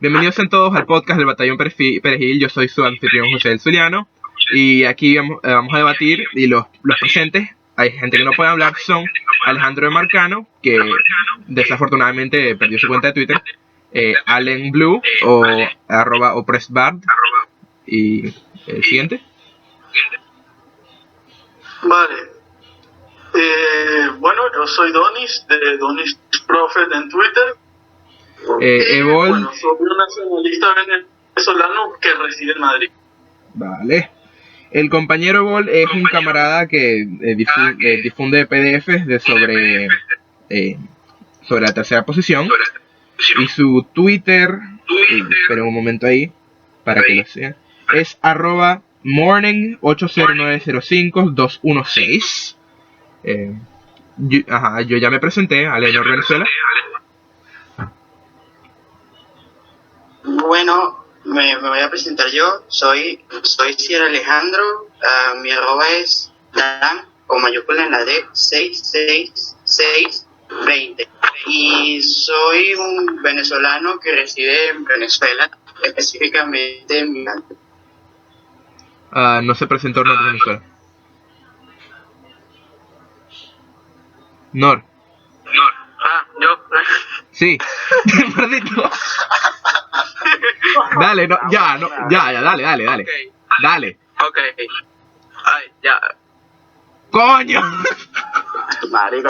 Bienvenidos a todos al podcast del Batallón Perejil. Yo soy su anfitrión José del Zuliano. Y aquí vamos a debatir. Y los presentes, hay gente que no puede hablar, son Alejandro de Marcano, que desafortunadamente perdió su cuenta de Twitter, Allen Blue o @opressbard. Y el siguiente. Vale. Bueno, yo soy Donis, de Donis Prophet en Twitter. Evol. Bueno, soy un nacionalista venezolano que reside en Madrid. Vale. El compañero Evol es un camarada que difunde PDFs sobre la tercera posición. Y su Twitter, esperen un momento ahí para que lo sea, es @morning80905216. Yo ya me presenté, Alenor Venezuela. Bueno, me voy a presentar yo. Soy Sierra Alejandro. Mi arroba es Dan, con mayúscula en la D, 66620. Y soy un venezolano que reside en Venezuela, específicamente en Miranda. No se presentó Nor Venezuela. Nor. Yo. Sí. Maldito. Dale, no, ya, dale. Okay. Dale. Ok. Ay, ya. ¡Coño! Marico.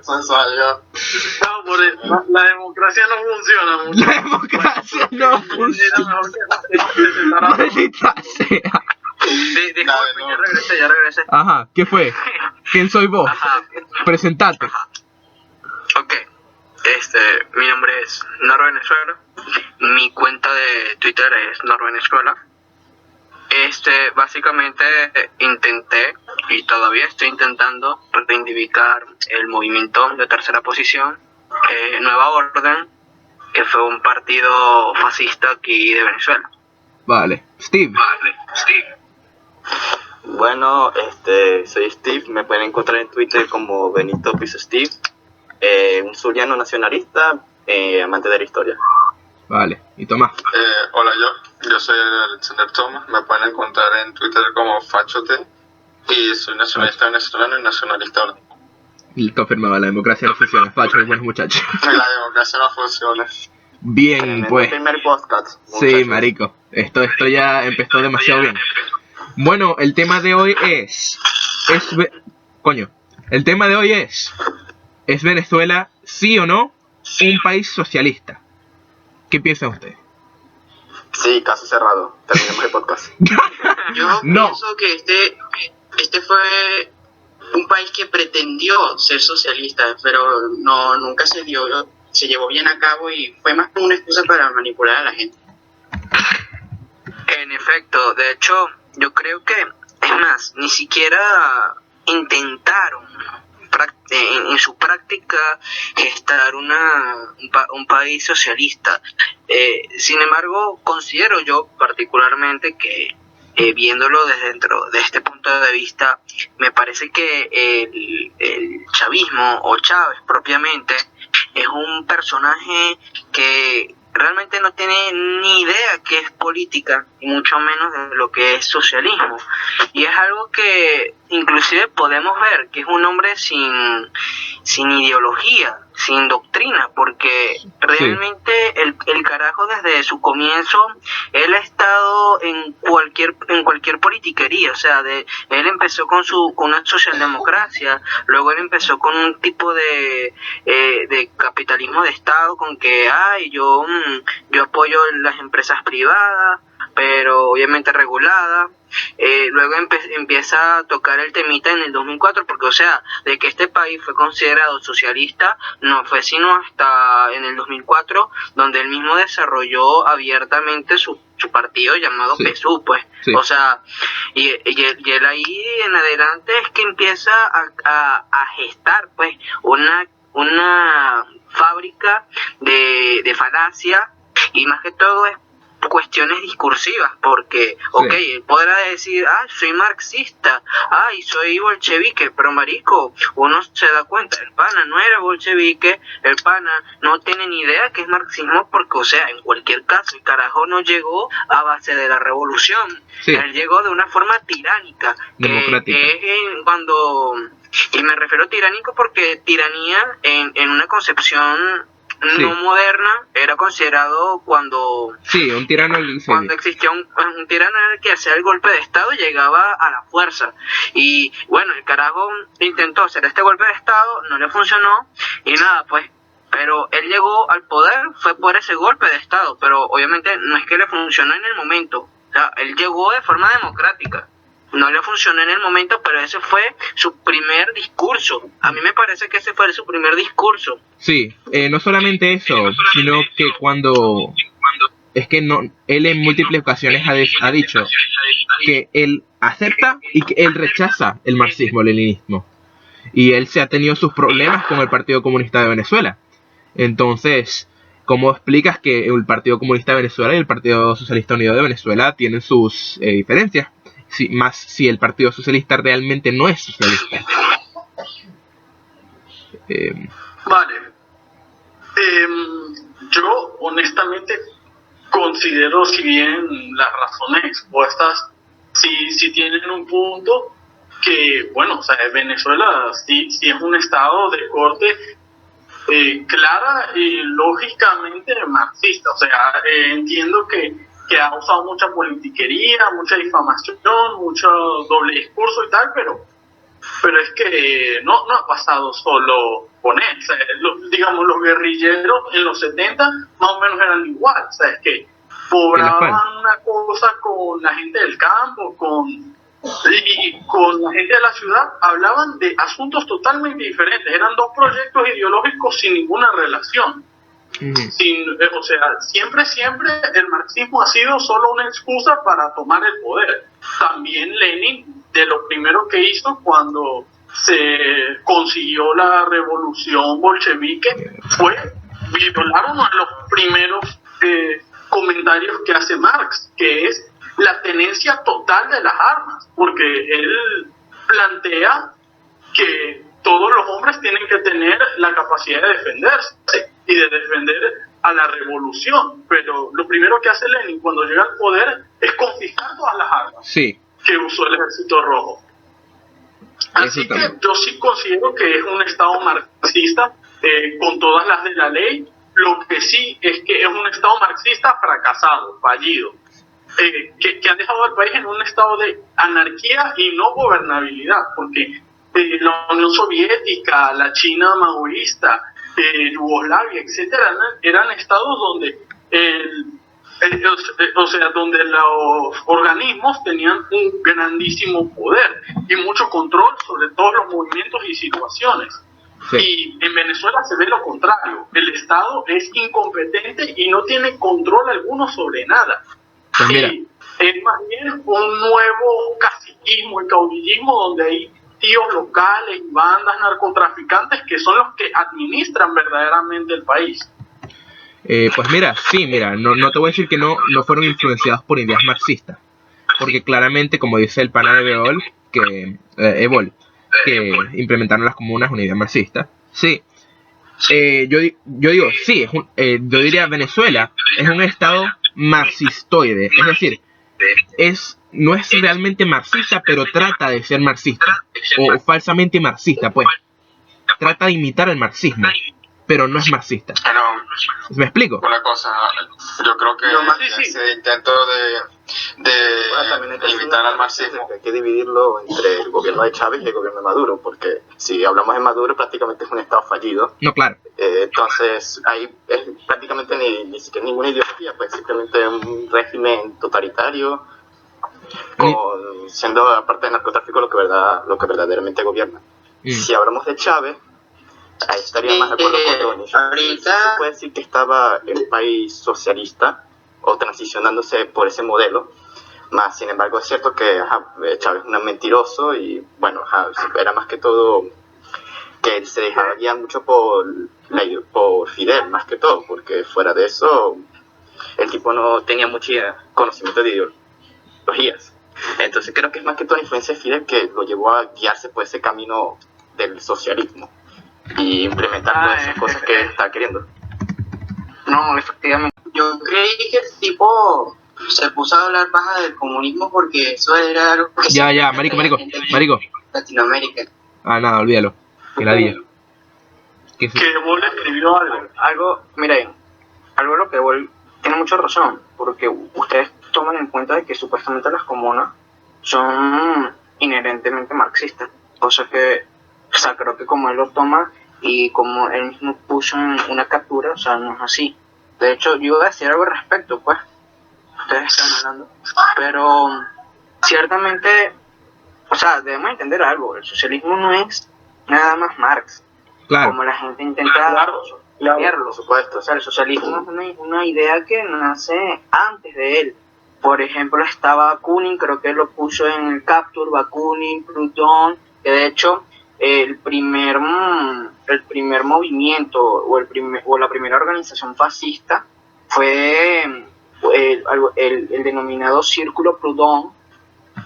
Sensual, yo. No, la democracia no funciona mucho. La democracia no funciona. Maldita sea. Disculpe, ya regresé. Ajá, ¿qué fue? ¿Quién soy vos? Ajá. Presentate. Ok. Mi nombre es Nor Venezuela. Mi cuenta de Twitter es Nor Venezuela. Básicamente intenté y todavía estoy intentando reivindicar el movimiento de tercera posición, Nueva Orden, que fue un partido fascista aquí de Venezuela. Vale. Steve. Bueno, soy Steve, me pueden encontrar en Twitter como Benito Piso Steve, un zuliano nacionalista, amante de la historia. Vale. ¿Y Tomás? Hola, yo soy Alexander Thomas, me pueden encontrar en Twitter como Fachote y soy nacionalista venezolano y nacionalista blanco. Y confirmaba, la democracia no funciona. Facho, buenos muchachos. La democracia no funciona. Bien, pues. Primer podcast. Sí, muchachos. marico. Esto ya empezó demasiado bien. Bueno, el tema de hoy es ¿es Venezuela, sí o no, un país socialista? ¿Qué piensan ustedes? Sí, caso cerrado. Terminemos el podcast. Yo No. pienso que este fue un país que pretendió ser socialista, pero nunca se llevó bien a cabo y fue más como una excusa para manipular a la gente. En efecto, de hecho, yo creo que, es más, ni siquiera intentaron en su práctica gestar un país socialista. Sin embargo, considero yo particularmente que, viéndolo desde dentro de este punto de vista, me parece que el chavismo o Chávez propiamente es un personaje que realmente no tiene ni idea qué es política y mucho menos de lo que es socialismo, y es algo que inclusive podemos ver que es un hombre sin ideología, sin doctrina, porque realmente el carajo desde su comienzo él ha estado en cualquier politiquería. O sea, él empezó con una socialdemocracia, luego él empezó con un tipo de capitalismo de Estado, con que yo apoyo las empresas privadas, pero obviamente reguladas. Luego empieza a tocar el temita en el 2004, porque, o sea, de que este país fue considerado socialista no fue sino hasta en el 2004, donde él mismo desarrolló abiertamente su partido llamado PSUV, pues. Sí. O sea, y él ahí en adelante es que empieza a gestar, pues, una fábrica de falacia, y más que todo es cuestiones discursivas, porque, ok, él podrá decir, soy marxista, y soy bolchevique, pero marico, uno se da cuenta, el pana no era bolchevique, el pana no tiene ni idea que es marxismo, porque, o sea, en cualquier caso, el carajo no llegó a base de la revolución, él llegó de una forma tiránica, democrática. Y me refiero a tiránico porque tiranía en una concepción no moderna era considerado cuando un tirano cuando existía un tirano en el que hacía el golpe de estado y llegaba a la fuerza, y bueno, el carajo intentó hacer este golpe de estado, no le funcionó y nada, pues, pero él llegó al poder fue por ese golpe de estado, pero obviamente no es que le funcionó en el momento, o sea, él llegó de forma democrática. No le funcionó en el momento, pero ese fue su primer discurso. A mí me parece que ese fue su primer discurso. Sí, no solamente eso, sino que cuando... Es que no, él en múltiples ocasiones ha dicho que él acepta y que él rechaza el marxismo-leninismo. Y él se ha tenido sus problemas con el Partido Comunista de Venezuela. Entonces, ¿cómo explicas que el Partido Comunista de Venezuela y el Partido Socialista Unido de Venezuela tienen sus diferencias? Más si el Partido Socialista realmente no es socialista. Vale. Yo honestamente considero, si bien las razones expuestas sí tienen un punto, que bueno, o sea, Venezuela sí es un estado de corte clara y lógicamente marxista. O sea, entiendo que ha usado mucha politiquería, mucha difamación, mucho doble discurso y tal, pero es que no ha pasado solo con él. O sea, digamos, los guerrilleros en los 70 más o menos eran igual. O sea, es que cobraban una cosa con la gente del campo, con la gente de la ciudad, hablaban de asuntos totalmente diferentes. Eran dos proyectos ideológicos sin ninguna relación. O sea, siempre el marxismo ha sido solo una excusa para tomar el poder. También Lenin, de lo primero que hizo cuando se consiguió la revolución bolchevique, fue violar uno de los primeros comentarios que hace Marx, que es la tenencia total de las armas, porque él plantea que todos los hombres tienen que tener la capacidad de defenderse y de defender a la revolución, pero lo primero que hace Lenin cuando llega al poder es confiscar todas las armas que usó el Ejército Rojo. Así que yo sí considero que es un estado marxista con todas las de la ley. Lo que sí es que es un estado marxista fracasado, fallido, que ha dejado al país en un estado de anarquía y no gobernabilidad, porque la Unión Soviética, la China maoísta, Yugoslavia, etcétera, eran estados donde donde los organismos tenían un grandísimo poder y mucho control sobre todos los movimientos y situaciones. Y en Venezuela se ve lo contrario. El Estado es incompetente y no tiene control alguno sobre nada. Y es más bien un nuevo caciquismo y caudillismo donde hay tíos locales, bandas narcotraficantes que son los que administran verdaderamente el país. Pues mira, no te voy a decir que no fueron influenciados por ideas marxistas, porque claramente, como dice el pana de Ebol, que implementaron las comunas una idea marxista. Yo digo, yo diría Venezuela es un estado marxistoide, es decir, no es realmente marxista, pero trata de ser marxista, o falsamente marxista, pues, trata de imitar el marxismo, pero no es marxista. ¿Me explico? Una cosa, yo creo que ese intento de imitar al marxismo, hay que dividirlo entre el gobierno de Chávez y el gobierno de Maduro, porque si hablamos de Maduro prácticamente es un estado fallido. No, claro. Entonces ahí es prácticamente ni siquiera ninguna ideología, pues simplemente un régimen totalitario, siendo aparte del narcotráfico lo que verdaderamente gobierna. Si hablamos de Chávez, ahí estaría más de acuerdo con Tony. Ahorita se puede decir que estaba en un país socialista o transicionándose por ese modelo, más sin embargo es cierto que Chávez es un mentiroso y bueno, era más que todo que se dejaba guiar mucho por Fidel, más que todo, porque fuera de eso el tipo no tenía mucho conocimiento de ideologías. Entonces creo que es más que toda la influencia de Fidel que lo llevó a guiarse por ese camino del socialismo y implementar todas esas cosas que está queriendo. No, efectivamente. Yo creí que el tipo se puso a hablar baja del comunismo porque eso era algo que Ya, marico. Latinoamérica. Ah, nada, olvídalo. Que la día. Que sí. Que vos le escribió algo. Miren, algo lo que Bol tiene mucha razón, porque ustedes toman en cuenta de que supuestamente las comunas son inherentemente marxistas, cosa que, o sea, creo que como él lo toma y como él mismo puso en una captura, o sea, no es así. De hecho, yo iba a decir algo al respecto, pues, ustedes están hablando, pero ciertamente, o sea, debemos entender algo, el socialismo no es nada más Marx, Claro. como la gente intenta verlo. Por supuesto. O sea, el socialismo es una idea que nace antes de él. Por ejemplo, estaba Bakunin, creo que lo puso en el Capture, Bakunin, Proudhon, que de hecho el primer movimiento o la primera organización fascista fue el denominado Círculo Proudhon,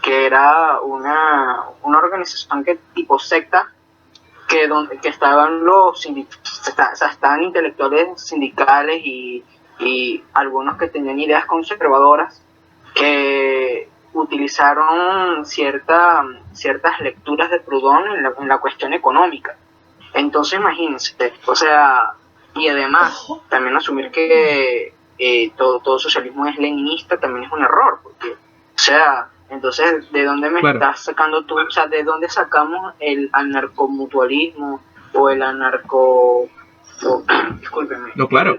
que era una organización que tipo secta, que estaban estaban intelectuales sindicales y algunos que tenían ideas conservadoras que utilizaron ciertas lecturas de Proudhon en la cuestión económica. Entonces imagínense, o sea, y además también asumir que todo socialismo es leninista también es un error, porque, o sea, entonces, ¿de dónde me Claro. estás sacando tú? O sea, ¿de dónde sacamos el anarcomutualismo o el anarco... discúlpeme. No, claro.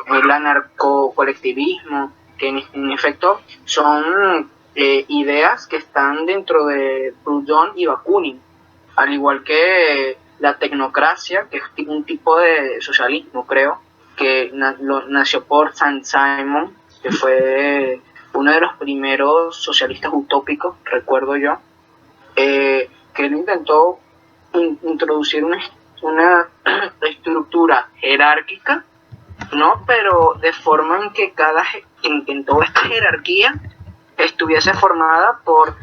El anarcocolectivismo, que en efecto son ideas que están dentro de Proudhon y Bakunin, al igual que la tecnocracia, que es un tipo de socialismo, creo, que nació por Saint-Simon, que fue uno de los primeros socialistas utópicos, recuerdo yo, que él intentó introducir una estructura jerárquica, ¿no? Pero de forma en que en toda esta jerarquía estuviese formada por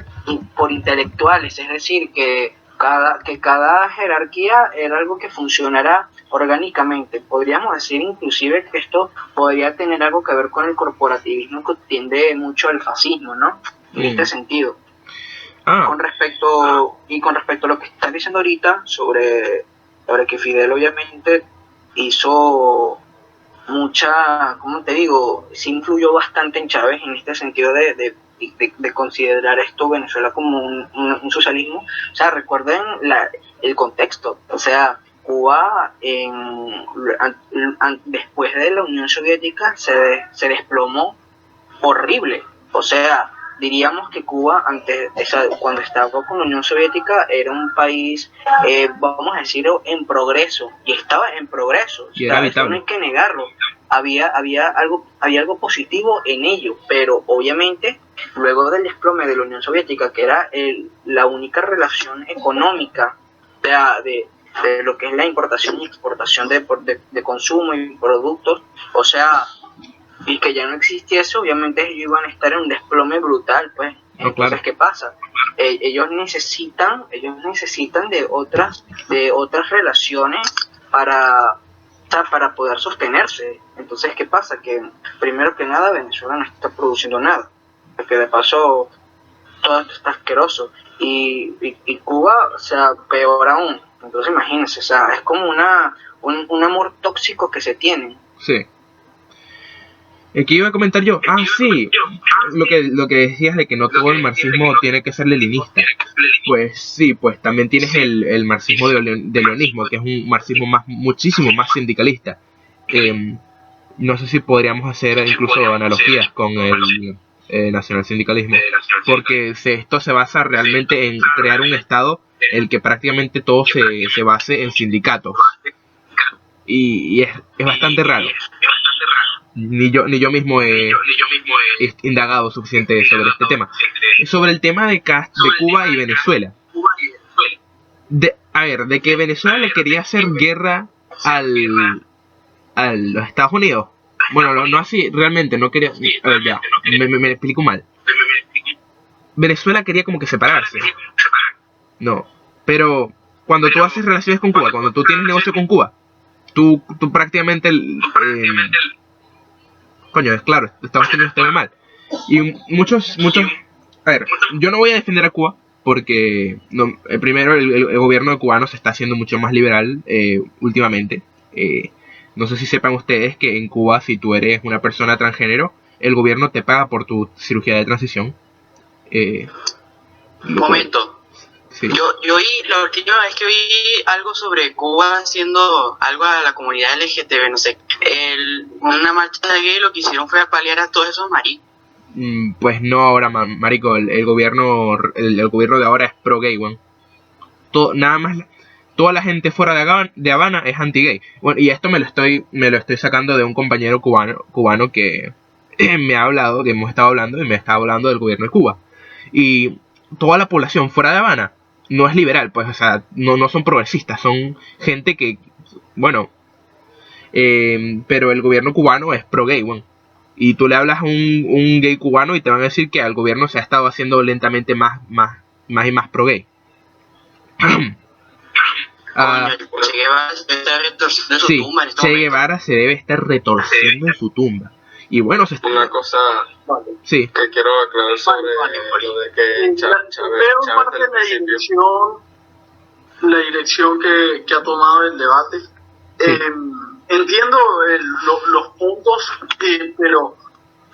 intelectuales, es decir, que cada jerarquía era algo que funcionara orgánicamente. Podríamos decir inclusive que esto podría tener algo que ver con el corporativismo que tiende mucho al fascismo, ¿no? En este sentido. Con respecto a lo que estás diciendo ahorita sobre que Fidel obviamente hizo mucha, ¿cómo te digo? Sí influyó bastante en Chávez en este sentido de considerar esto Venezuela como un socialismo. O sea, recuerden el contexto. O sea, Cuba después de la Unión Soviética se desplomó horrible. O sea, diríamos que Cuba cuando estaba con la Unión Soviética era un país, vamos a decirlo, en progreso, y estaba en progreso. Y era eso no hay que negarlo. Había algo positivo en ello, pero obviamente luego del desplome de la Unión Soviética, que era la única relación económica de lo que es la importación y exportación de consumo y productos, o sea, y que ya no existiese, obviamente ellos iban a estar en un desplome brutal, pues. No, Entonces, claro. ¿qué pasa? Ellos necesitan de otras relaciones para poder sostenerse. Entonces, ¿qué pasa? Que primero que nada Venezuela no está produciendo nada, porque de paso todo esto está asqueroso, y Cuba, o sea, peor aún. Entonces imagínense, o sea, es como un amor tóxico que se tienen. Sí. ¿Qué iba a comentar yo? Sí, lo que decías de que no todo el marxismo tiene que ser leninista. Pues sí, pues también tienes el marxismo de leonismo, que es un marxismo muchísimo más sindicalista. No sé si podríamos hacer incluso analogías con el nacionalsindicalismo, porque esto se basa realmente en crear un estado en el que prácticamente todo se base en sindicatos. Y es bastante raro. Ni yo mismo he indagado suficiente sobre este tema. Sobre el tema de Cuba y Venezuela. De que Venezuela le quería hacer guerra a los Estados Unidos. bueno, no así, realmente, no quería, a ver, ya, me explico mal. Venezuela quería como que separarse, no, pero cuando tú haces relaciones con Cuba, cuando tú tienes negocio con Cuba, tú prácticamente, coño, es claro, Estados Unidos te ve mal. Y muchos, a ver, yo no voy a defender a Cuba, porque no, primero el gobierno cubano se está haciendo mucho más liberal últimamente. No sé si sepan ustedes que en Cuba, si tú eres una persona transgénero, el gobierno te paga por tu cirugía de transición. Momento. Sí. Yo oí, la última vez que oí algo sobre Cuba haciendo algo a la comunidad LGTB, no sé, una marcha de gay, lo que hicieron fue apalear a todos esos maricos. Pues no ahora, marico, el gobierno de ahora es pro gay, weón. Nada más, toda la gente fuera de Habana es anti-gay. Bueno, y esto me lo estoy sacando de un compañero cubano que me ha hablado, que hemos estado hablando, y me está hablando del gobierno de Cuba. Y toda la población fuera de Habana no es liberal, pues, o sea, no son progresistas, son gente que, bueno, pero el gobierno cubano es pro gay, weón. Y tú le hablas a un gay cubano y te van a decir que al gobierno se ha estado haciendo lentamente más y más pro gay. Che Guevara se debe estar retorciendo en su Sí, tumba en este Che momento. Guevara se debe estar retorciendo en su tumba. Y bueno, se está... Una cosa Sí, que quiero aclarar sobre lo de que Chávez Veo parte del de principio. la dirección que ha tomado el debate. Sí. Entiendo los puntos, pero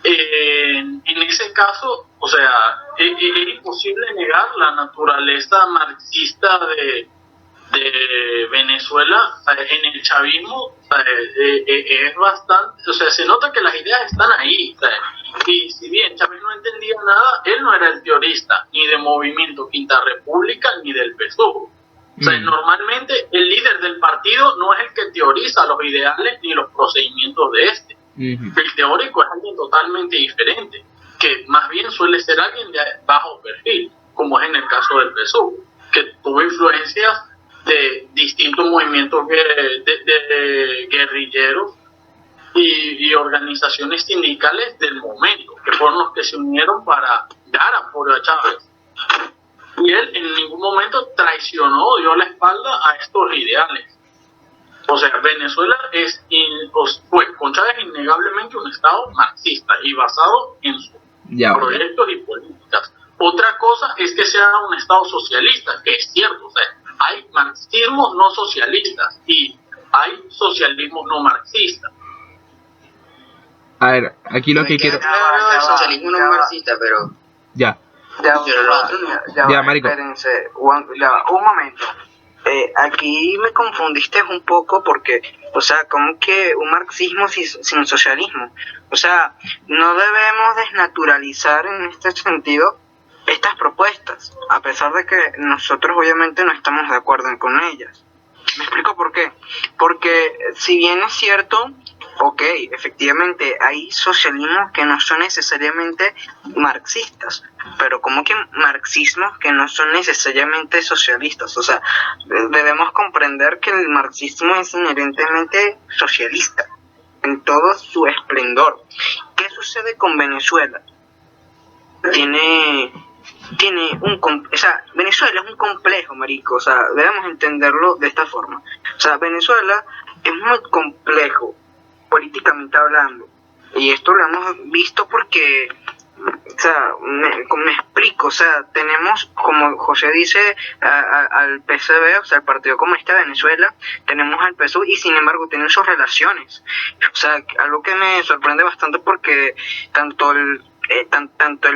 en ese caso, o sea, es imposible negar la naturaleza marxista de Venezuela. En el chavismo es bastante, o sea, se nota que las ideas están ahí, y si bien Chávez no entendía nada, él no era el teorista ni de Movimiento Quinta República ni del PSUV. O sea, normalmente el líder del partido no es el que teoriza los ideales ni los procedimientos de este. El teórico es alguien totalmente diferente, que más bien suele ser alguien de bajo perfil, como es en el caso del PSUV, que tuvo influencias de distintos movimientos de guerrilleros y organizaciones sindicales del momento, que fueron los que se unieron para dar apoyo a Chávez. Y él en ningún momento traicionó, dio la espalda a estos ideales. O sea, Venezuela fue con Chávez innegablemente un estado marxista y basado en sus proyectos y políticas. Otra cosa es que sea un estado socialista, que es cierto, o sea, hay marxismos no socialistas y hay socialismos no marxistas. A ver, aquí lo que quiero... Claro, el socialismo no es marxista, pero... Ya, marico. Espérense, un momento. Aquí me confundiste un poco porque, o sea, como que un marxismo sin socialismo. O sea, no debemos desnaturalizar en este sentido estas propuestas, a pesar de que nosotros obviamente no estamos de acuerdo con ellas. ¿Me explico por qué? Porque si bien es cierto, ok, efectivamente hay socialismos que no son necesariamente marxistas, pero como que marxismos que no son necesariamente socialistas. O sea, debemos comprender que el marxismo es inherentemente socialista en todo su esplendor. ¿Qué sucede con Venezuela? O sea, Venezuela es un complejo, marico, o sea, debemos entenderlo de esta forma. O sea, Venezuela es muy complejo, políticamente hablando, y esto lo hemos visto porque, o sea, me explico, o sea, tenemos, como José dice, al PCB, o sea, el Partido Comunista de Venezuela, tenemos al PSUV y sin embargo tienen sus relaciones. O sea, algo que me sorprende bastante porque tanto el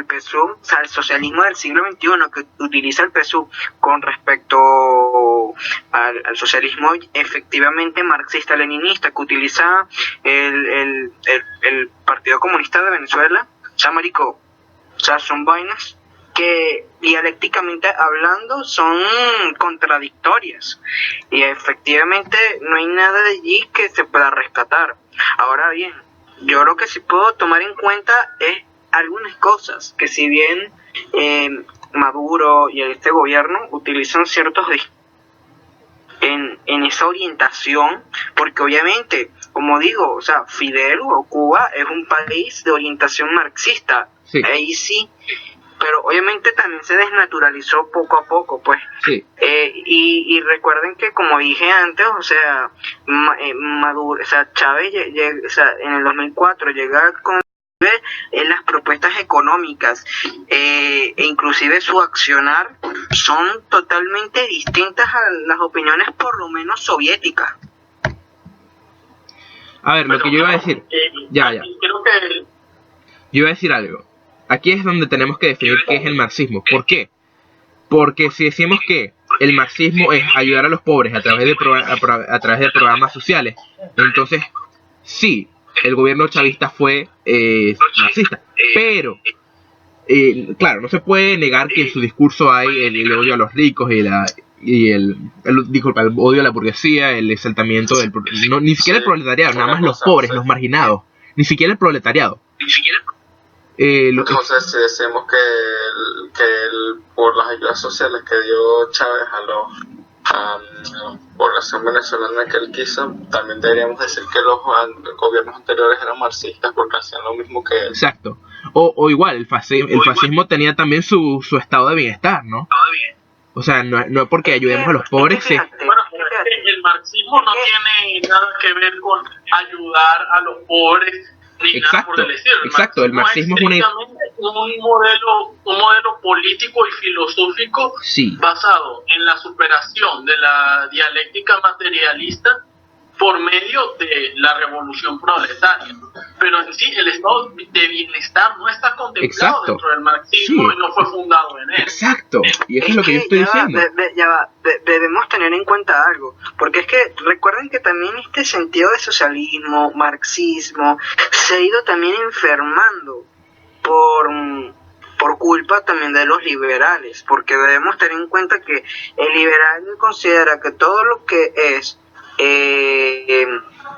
PSUV, o sea, el socialismo del siglo XXI que utiliza el PSUV con respecto al socialismo efectivamente marxista-leninista que utiliza el Partido Comunista de Venezuela, o sea, marico, o sea, son vainas que dialécticamente hablando son contradictorias y efectivamente no hay nada de allí que se pueda rescatar. Ahora bien, yo lo que sí puedo tomar en cuenta es algunas cosas que si bien Maduro y este gobierno utilizan ciertos en esa orientación, porque obviamente como digo, o sea, Fidel o Cuba es un país de orientación marxista, Sí. ahí sí, pero obviamente también se desnaturalizó poco a poco, pues. Sí, Y recuerden que, como dije antes, o sea, Maduro, o sea, Chávez, o sea, en el 2004 llega con las propuestas económicas e inclusive su accionar son totalmente distintas a las opiniones, por lo menos soviéticas. a ver, lo que yo iba a decir, ya. Creo que Yo iba a decir algo. Aquí es donde tenemos que definir qué es el marxismo. ¿Por qué? Porque si decimos que el marxismo es ayudar a los pobres a través a través de programas sociales, entonces sí, el gobierno chavista fue marxista. Pero, claro, no se puede negar que en su discurso hay el odio a los ricos y el odio a la burguesía, el exaltamiento del... No, ni siquiera el proletariado, nada más los pobres, los marginados. Ni siquiera el proletariado. Entonces, si decimos que por las ayudas sociales que dio Chávez a la población venezolana que él quiso, también deberíamos decir que los gobiernos anteriores eran marxistas porque hacían lo mismo que él. Exacto. O igual, el fascismo tenía también su estado de bienestar, ¿no? O sea, no porque ayudemos a los pobres, sí. Bueno, pero es que el marxismo no tiene nada que ver con ayudar a los pobres ni nada por el estilo. Exacto, el marxismo es un modelo político y filosófico Sí. basado en la superación de la dialéctica materialista por medio de la revolución proletaria. Pero en sí el estado de bienestar no está contemplado Exacto. dentro del marxismo Sí. y no fue fundado en él. Exacto. Y eso es lo que yo estoy diciendo. Debemos tener en cuenta algo, porque es que recuerden que también este sentido de socialismo, marxismo, se ha ido también enfermando por culpa también de los liberales, porque debemos tener en cuenta que el liberal considera que todo lo que es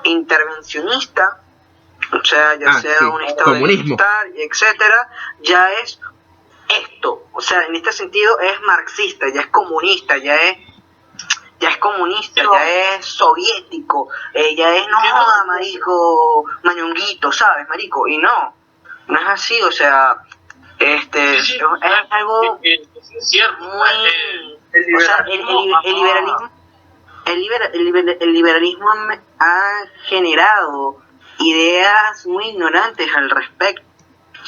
intervencionista, o sea, ya sea sí, un estado de comunismo, bienestar, etcétera, ya es esto, o sea, en este sentido es marxista, ya es comunista, ya es comunista, ya es soviético, ya es, no joda, marico, mañonguito, ¿sabes, marico? Y no es así, o sea, es algo es cierto. muy... O sea, el liberalismo ha generado ideas muy ignorantes al respecto.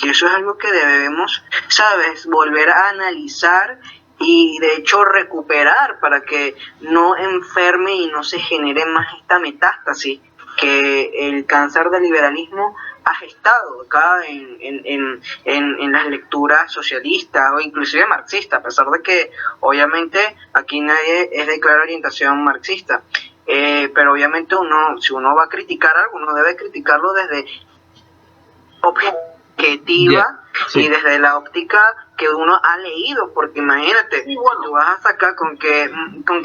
Y eso es algo que debemos, ¿sabes?, volver a analizar y de hecho recuperar para que no enferme y no se genere más esta metástasis que el cáncer del liberalismo ha gestado acá en las lecturas socialistas o inclusive marxistas, a pesar de que obviamente aquí nadie es de clara orientación marxista. Pero obviamente si uno va a criticar algo, uno debe criticarlo desde objetiva y desde la óptica que uno ha leído, porque imagínate, tú vas a sacar con que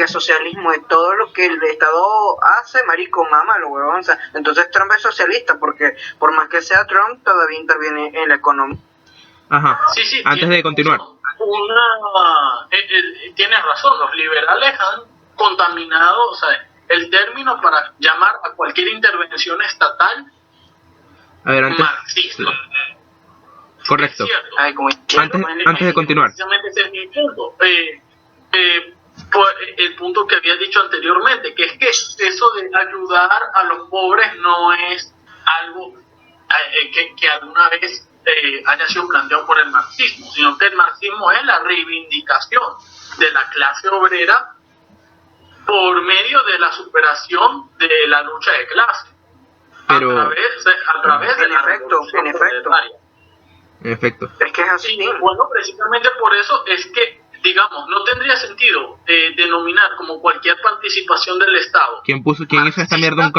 socialismo es todo lo que el Estado hace, marico, mámalo, huevón. O sea, entonces Trump es socialista, porque por más que sea Trump, todavía interviene en la economía. Ajá. Sí, Antes de continuar. Tienes razón, los liberales han contaminado, o sea, el término para llamar a cualquier intervención estatal marxista. Sí. Correcto. Ay, Antes de continuar. Precisamente ese es mi punto. El punto que había dicho anteriormente, que es que eso de ayudar a los pobres no es algo que alguna vez haya sido planteado por el marxismo, sino que el marxismo es la reivindicación de la clase obrera por medio de la superación de la lucha de clase. Pero, a través de la revolución proletaria. En efecto. Es que es así. Sí, bueno, precisamente por eso es que, digamos, no tendría sentido denominar como cualquier participación del Estado. ¿Quién hizo esta mierda?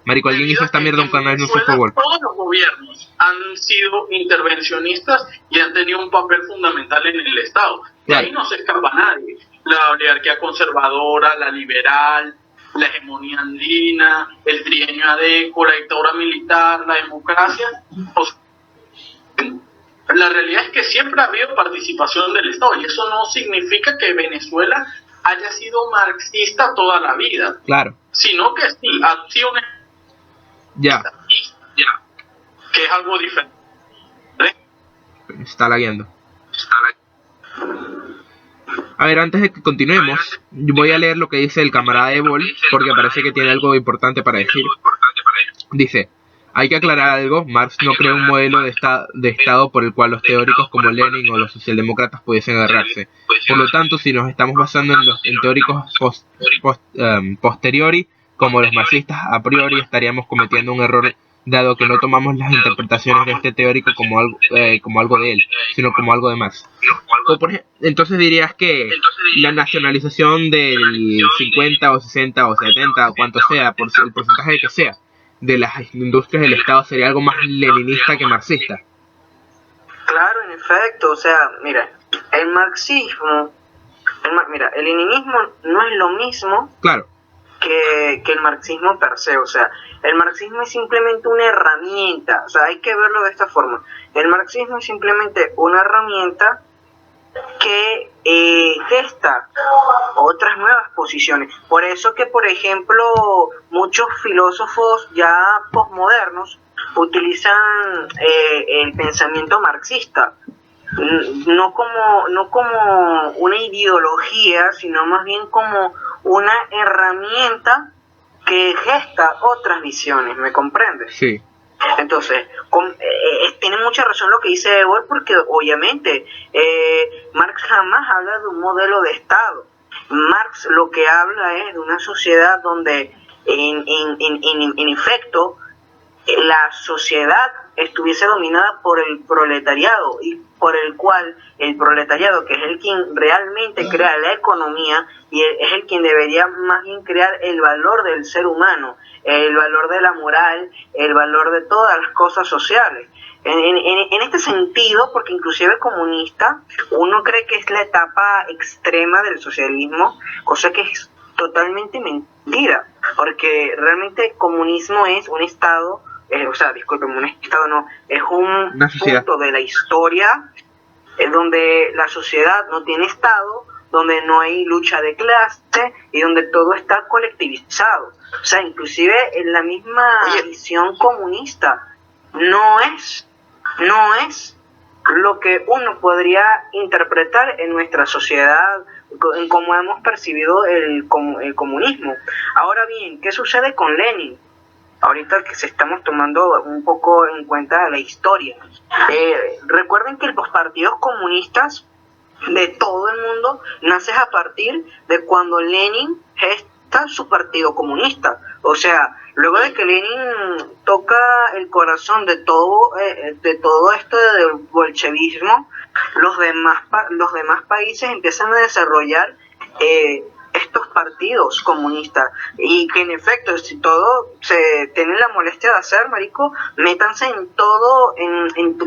Marico, alguien hizo esta mierda un canal no sé favor. Todos los gobiernos han sido intervencionistas y han tenido un papel fundamental en el Estado. De ahí no se escapa nadie. La oligarquía conservadora, la liberal, la hegemonía andina, el trienio adeco, la dictadura militar, la democracia. La realidad es que siempre ha habido participación del Estado y eso no significa que Venezuela haya sido marxista toda la vida. Claro. sino que sí, acciones, Ya, que es algo diferente. está lagueando. A ver, antes de que continuemos, yo voy a leer lo que dice el camarada de Bol, porque parece que tiene algo importante para decir. Dice: hay que aclarar algo, Marx no creó un modelo de Estado por el cual los teóricos como Lenin o los socialdemócratas pudiesen agarrarse. Por lo tanto, si nos estamos basando en teóricos posteriori, como los marxistas, a priori estaríamos cometiendo un error, dado que no tomamos las interpretaciones de este teórico como algo de él, sino como algo de Marx. Entonces dirías que la nacionalización del 50 o 60 o 70 o cuanto sea, por el porcentaje que sea, de las industrias del Estado sería algo más leninista que marxista. Claro, en efecto, o sea, mira, el marxismo, el leninismo no es lo mismo Claro, que el marxismo per se, o sea, el marxismo es simplemente una herramienta, o sea, hay que verlo de esta forma. El marxismo es simplemente una herramienta que gesta otras nuevas posiciones. Por eso que, por ejemplo, muchos filósofos ya posmodernos utilizan el pensamiento marxista, no como una ideología, sino más bien como una herramienta que gesta otras visiones, ¿me comprendes? sí. Entonces, tiene mucha razón lo que dice Ebor, porque obviamente Marx jamás habla de un modelo de Estado. Marx lo que habla es de una sociedad donde, en efecto, la sociedad estuviese dominada por el proletariado, y por el cual el proletariado, que es el quien realmente crea la economía y es el quien debería más bien crear el valor del ser humano, el valor de la moral, el valor de todas las cosas sociales. En este sentido, porque inclusive comunista, uno cree que es la etapa extrema del socialismo, cosa que es totalmente mentira, porque realmente comunismo es un estado, un estado no, es un punto de la historia donde la sociedad no tiene estado, donde no hay lucha de clase y donde todo está colectivizado. O sea, inclusive en la misma visión comunista no es lo que uno podría interpretar en nuestra sociedad, en cómo hemos percibido el comunismo. Ahora bien, ¿qué sucede con Lenin? Ahorita que se estamos tomando un poco en cuenta la historia. Recuerden que los partidos comunistas de todo el mundo nacen a partir de cuando Lenin gesta su partido comunista. O sea, luego de que Lenin toca el corazón de todo esto del bolchevismo, los demás países empiezan a desarrollar estos partidos comunistas, y que en efecto, si todo se tienen la molestia de hacer, marico, métanse en todo,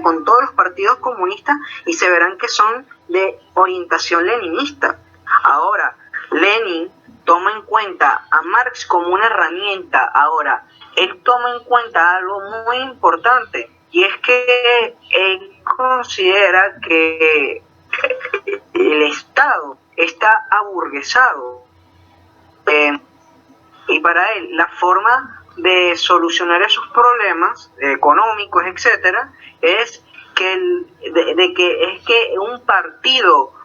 con todos los partidos comunistas y se verán que son de orientación leninista. Ahora, Lenin toma en cuenta a Marx como una herramienta. Ahora, él toma en cuenta algo muy importante, y es que él considera que el Estado está aburguesado, y para él la forma de solucionar esos problemas económicos, etcétera, es que un partido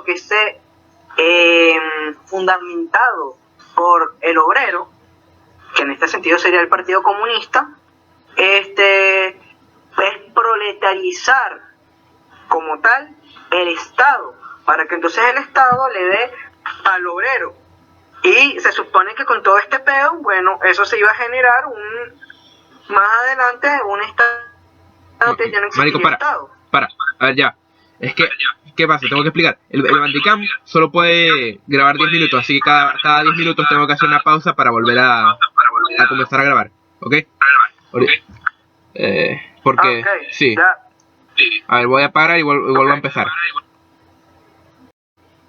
que esté fundamentado por el obrero, que en este sentido sería el Partido Comunista, es proletarizar como tal el Estado, para que entonces el Estado le dé al obrero. Y se supone que con todo este peo, bueno, eso se iba a generar más adelante un Estado que ya no existía. Marico, para, a ver, ya. Es que, ¿qué pasa? Tengo que explicar. El Bandicam solo puede grabar 10 minutos, así que cada 10 minutos tengo que hacer una pausa para volver a comenzar a grabar, ¿ok? Porque, sí. A ver, voy a parar y vuelvo a empezar.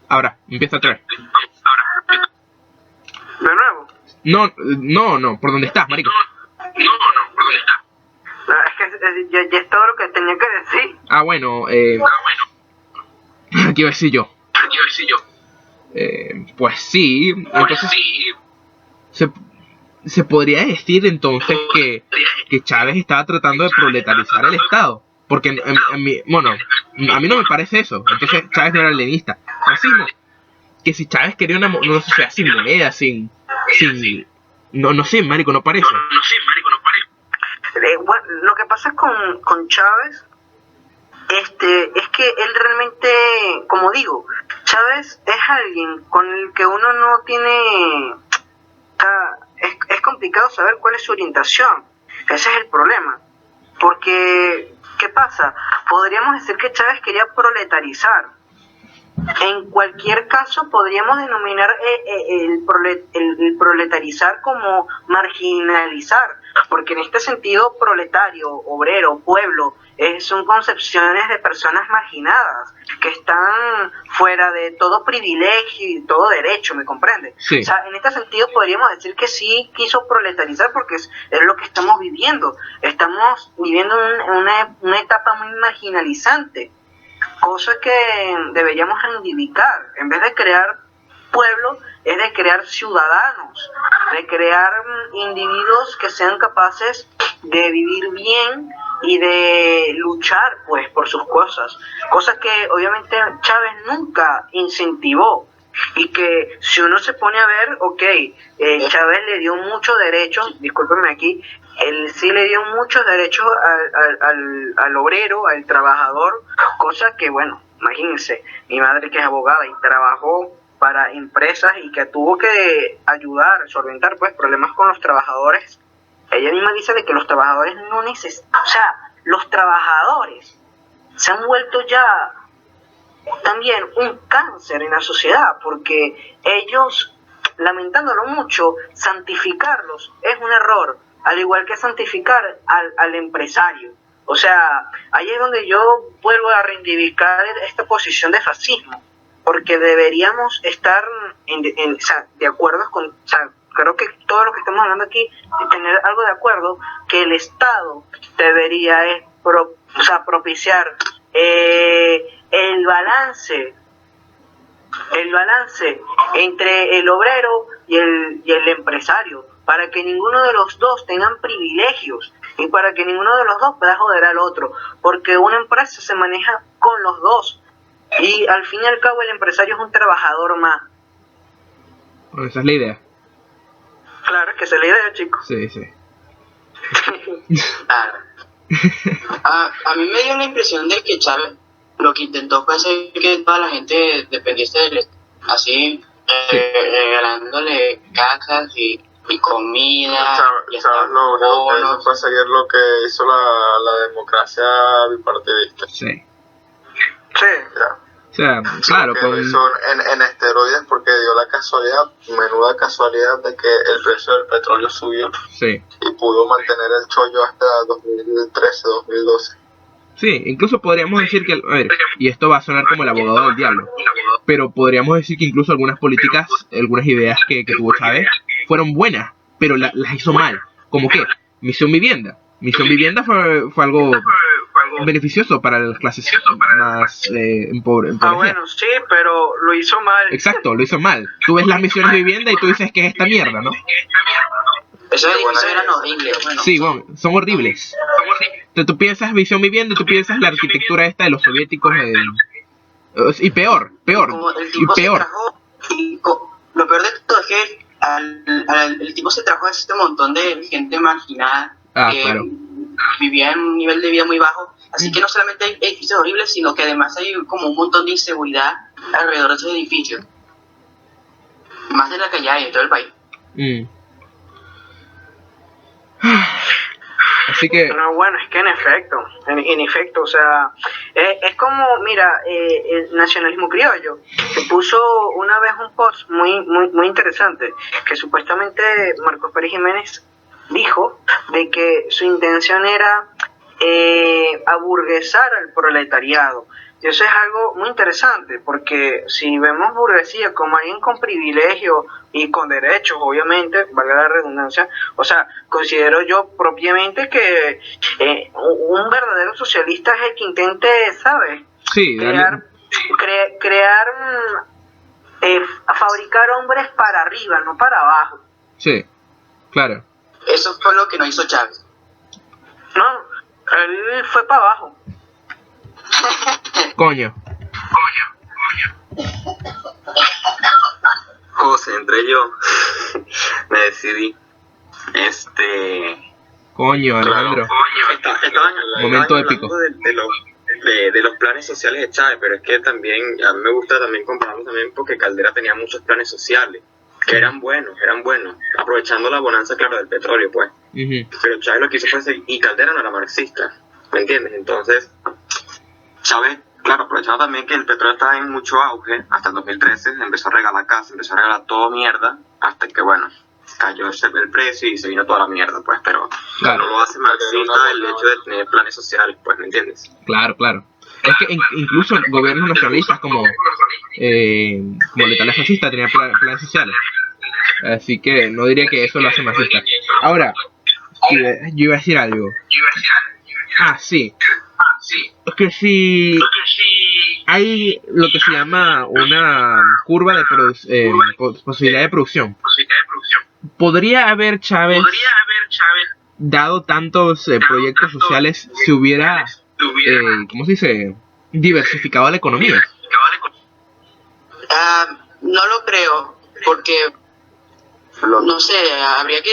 Ahora, empieza otra vez. ¿De nuevo? No, por donde estás, marico. Es que ya es todo lo que tenía que decir. Ah, bueno, ¿qué iba a decir yo? Pues sí, entonces se podría decir entonces que Chávez estaba tratando de proletarizar el Estado. Porque bueno, a mí no me parece eso. Entonces Chávez no era leninista. Racismo. Que si Chávez quería una sociedad sin moneda, no sé, marico, no parece. Bueno, lo que pasa con Chávez es que él realmente, como digo, Chávez es alguien con el que uno no tiene... Es complicado saber cuál es su orientación. Ese es el problema. Porque, ¿qué pasa? Podríamos decir que Chávez quería proletarizar. En cualquier caso, podríamos denominar el proletarizar como marginalizar, porque en este sentido, proletario, obrero, pueblo, son concepciones de personas marginadas, que están fuera de todo privilegio y todo derecho, ¿me comprende? Sí. O sea, en este sentido podríamos decir que sí quiso proletarizar, porque es lo que estamos viviendo. Estamos viviendo una etapa muy marginalizante, cosa que deberíamos reivindicar. En vez de crear pueblo, es de crear ciudadanos, de crear individuos que sean capaces de vivir bien y de luchar pues por sus cosas que obviamente Chávez nunca incentivó. Y que si uno se pone a ver, Chávez le dio muchos derechos, discúlpenme aquí, él sí le dio muchos derechos al obrero, al trabajador, cosa que, bueno, imagínense, mi madre que es abogada y trabajó para empresas y que tuvo que ayudar, solventar pues problemas con los trabajadores. Ella misma dice de que los trabajadores no necesitan, o sea, los trabajadores se han vuelto ya también un cáncer en la sociedad, porque ellos, lamentándolo mucho, santificarlos es un error, al igual que santificar al empresario. O sea, ahí es donde yo vuelvo a reivindicar esta posición de fascismo, porque deberíamos estar o sea, de acuerdo con, o sea, creo que todo lo que estamos hablando aquí, tener algo de acuerdo, que el Estado debería propiciar el balance entre el obrero y el empresario, para que ninguno de los dos tengan privilegios y para que ninguno de los dos pueda joder al otro, porque una empresa se maneja con los dos y al fin y al cabo el empresario es un trabajador más. Bueno, esa es la idea. Claro, es que esa es la idea, chicos. Sí. Claro. A mí me dio la impresión de que Chávez lo que intentó fue hacer que toda la gente dependiese del Estado, así regalándole casas y comida. Chávez lo único que hizo fue seguir lo que hizo la democracia bipartidista. Sí. Ya. O sea, claro, que lo hizo en esteroides porque dio la menuda casualidad de que el precio del petróleo subió. Sí. Y pudo mantener el chollo hasta 2013, 2012. Sí, incluso podríamos decir que, a ver, y esto va a sonar como el abogado del diablo, pero podríamos decir que incluso algunas políticas, algunas ideas que tuvo Chávez fueron buenas, pero las hizo mal. ¿Cómo qué? Misión Vivienda. Misión Vivienda fue algo beneficioso para las clases más empobrecidas. Bueno, sí, pero lo hizo mal. Exacto, lo hizo mal. Tú ves las misiones de vivienda y tú dices que es esta mierda, ¿no? Esos edificios eran horribles. Bueno. Sí, bueno, son horribles. Tú piensas Visión Vivienda y tú piensas la arquitectura esta de los soviéticos y peor. Lo peor de todo es que el tipo se trajo a este montón de gente marginada que claro. vivía en un nivel de vida muy bajo. Así que no solamente hay edificios horribles, sino que además hay como un montón de inseguridad alrededor de esos edificios. Más de la que ya hay en todo el país. Así que... No, bueno, es que en efecto, o sea, es como, mira, el nacionalismo criollo, que puso una vez un post muy interesante, que supuestamente Marcos Pérez Jiménez dijo de que su intención era aburguesar al proletariado. Y eso es algo muy interesante, porque si vemos burguesía como alguien con privilegio y con derechos, obviamente, valga la redundancia, o sea, considero yo propiamente que un verdadero socialista es el que intente, ¿sabes? Sí, crear a fabricar hombres para arriba, no para abajo. Sí, claro. Eso fue lo que no hizo Chávez. No, él fue para abajo. Coño. José, entré yo. Me decidí. Coño, Alejandro. Estaban Momento hablando épico. de los planes sociales de Chávez, pero es que también a mí me gusta también compararlo también porque Caldera tenía muchos planes sociales que eran buenos, aprovechando la bonanza, claro, del petróleo, pues. Ujú. Pero Chávez lo que hizo fue seguir, y Caldera no era marxista, ¿me entiendes? Entonces, Chávez, claro, aprovechando también que el petróleo estaba en mucho auge, hasta el 2013 empezó a regalar casas, empezó a regalar todo mierda, hasta que, bueno, cayó el precio y se vino toda la mierda, pues, pero Claro. no lo hace marxista el hecho de tener planes sociales, pues, ¿me entiendes? Claro. Es que incluso gobiernos nacionalistas como la Italia fascista tenían planes sociales. Así que no diría que eso lo hace marxista. Ahora, yo iba a decir algo. Ah, sí. Es que si hay lo que se llama una curva de posibilidad de producción, ¿podría haber Chávez dado tantos proyectos sociales si hubiera, ¿cómo se dice?, diversificado la economía? No lo creo, porque no sé, habría que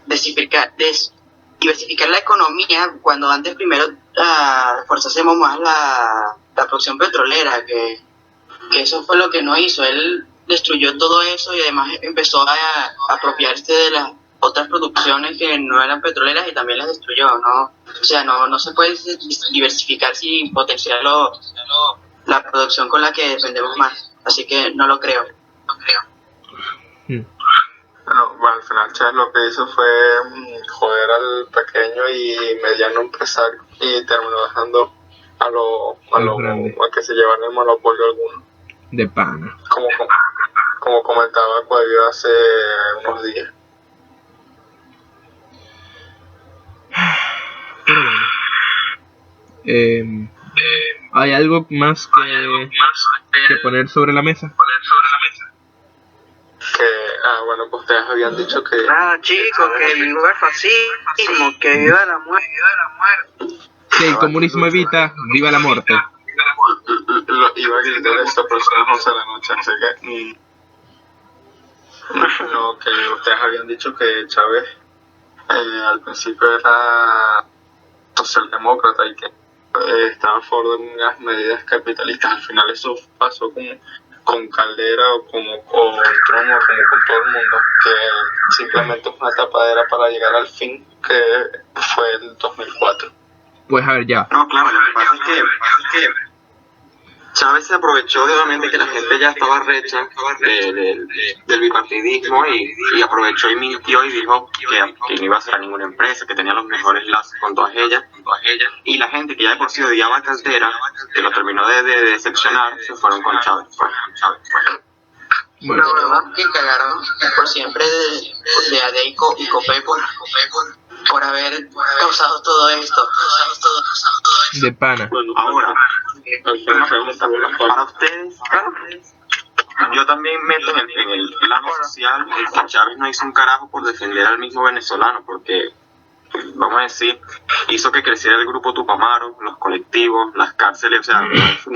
diversificar la economía cuando antes primero forzásemos más la producción petrolera, que eso fue lo que no hizo. Él destruyó todo eso y además empezó a apropiarse de las otras producciones que no eran petroleras y también las destruyó, ¿no? O sea, no se puede diversificar sin potenciar la producción con la que dependemos más. Así que no lo creo. Bueno, al final Chávez lo que hizo fue joder al pequeño y mediano empresario y terminó dejando a que se llevan el monopolio alguno, De pana. como comentaba Cuadro hace unos días. Pero bueno. ¿Hay algo más que poner sobre la mesa? Bueno, pues ustedes habían dicho que Nada, chicos, que viva el fascismo, que viva la muerte. Si el comunismo evita, viva la muerte. iba a gritar esto, pero son las 11 de la noche, así que no, que ustedes habían dicho que Chávez al principio era socialdemócrata y que estaba a favor de unas medidas capitalistas. Al final eso pasó con Caldera o con Trump o como con todo el mundo, que simplemente fue una tapadera para llegar al fin, que fue el 2004. Pues a ver, ya. No, claro, lo que pasa es que Chávez se aprovechó obviamente que la gente ya estaba recha del bipartidismo y aprovechó y mintió y dijo que no iba a hacer a ninguna empresa, que tenía los mejores lazos con todas ellas. Y la gente que ya de por sí odiaba a Caldera, que lo terminó de decepcionar, se fueron con Chávez. Bueno. La verdad que cagaron por siempre de AD y COPE por haber causado todo esto. De pana. Ahora, para ustedes, yo también meto en el plano social que Chávez no hizo un carajo por defender al mismo venezolano, porque, vamos a decir, hizo que creciera el grupo Tupamaro, los colectivos, las cárceles, o sea, fue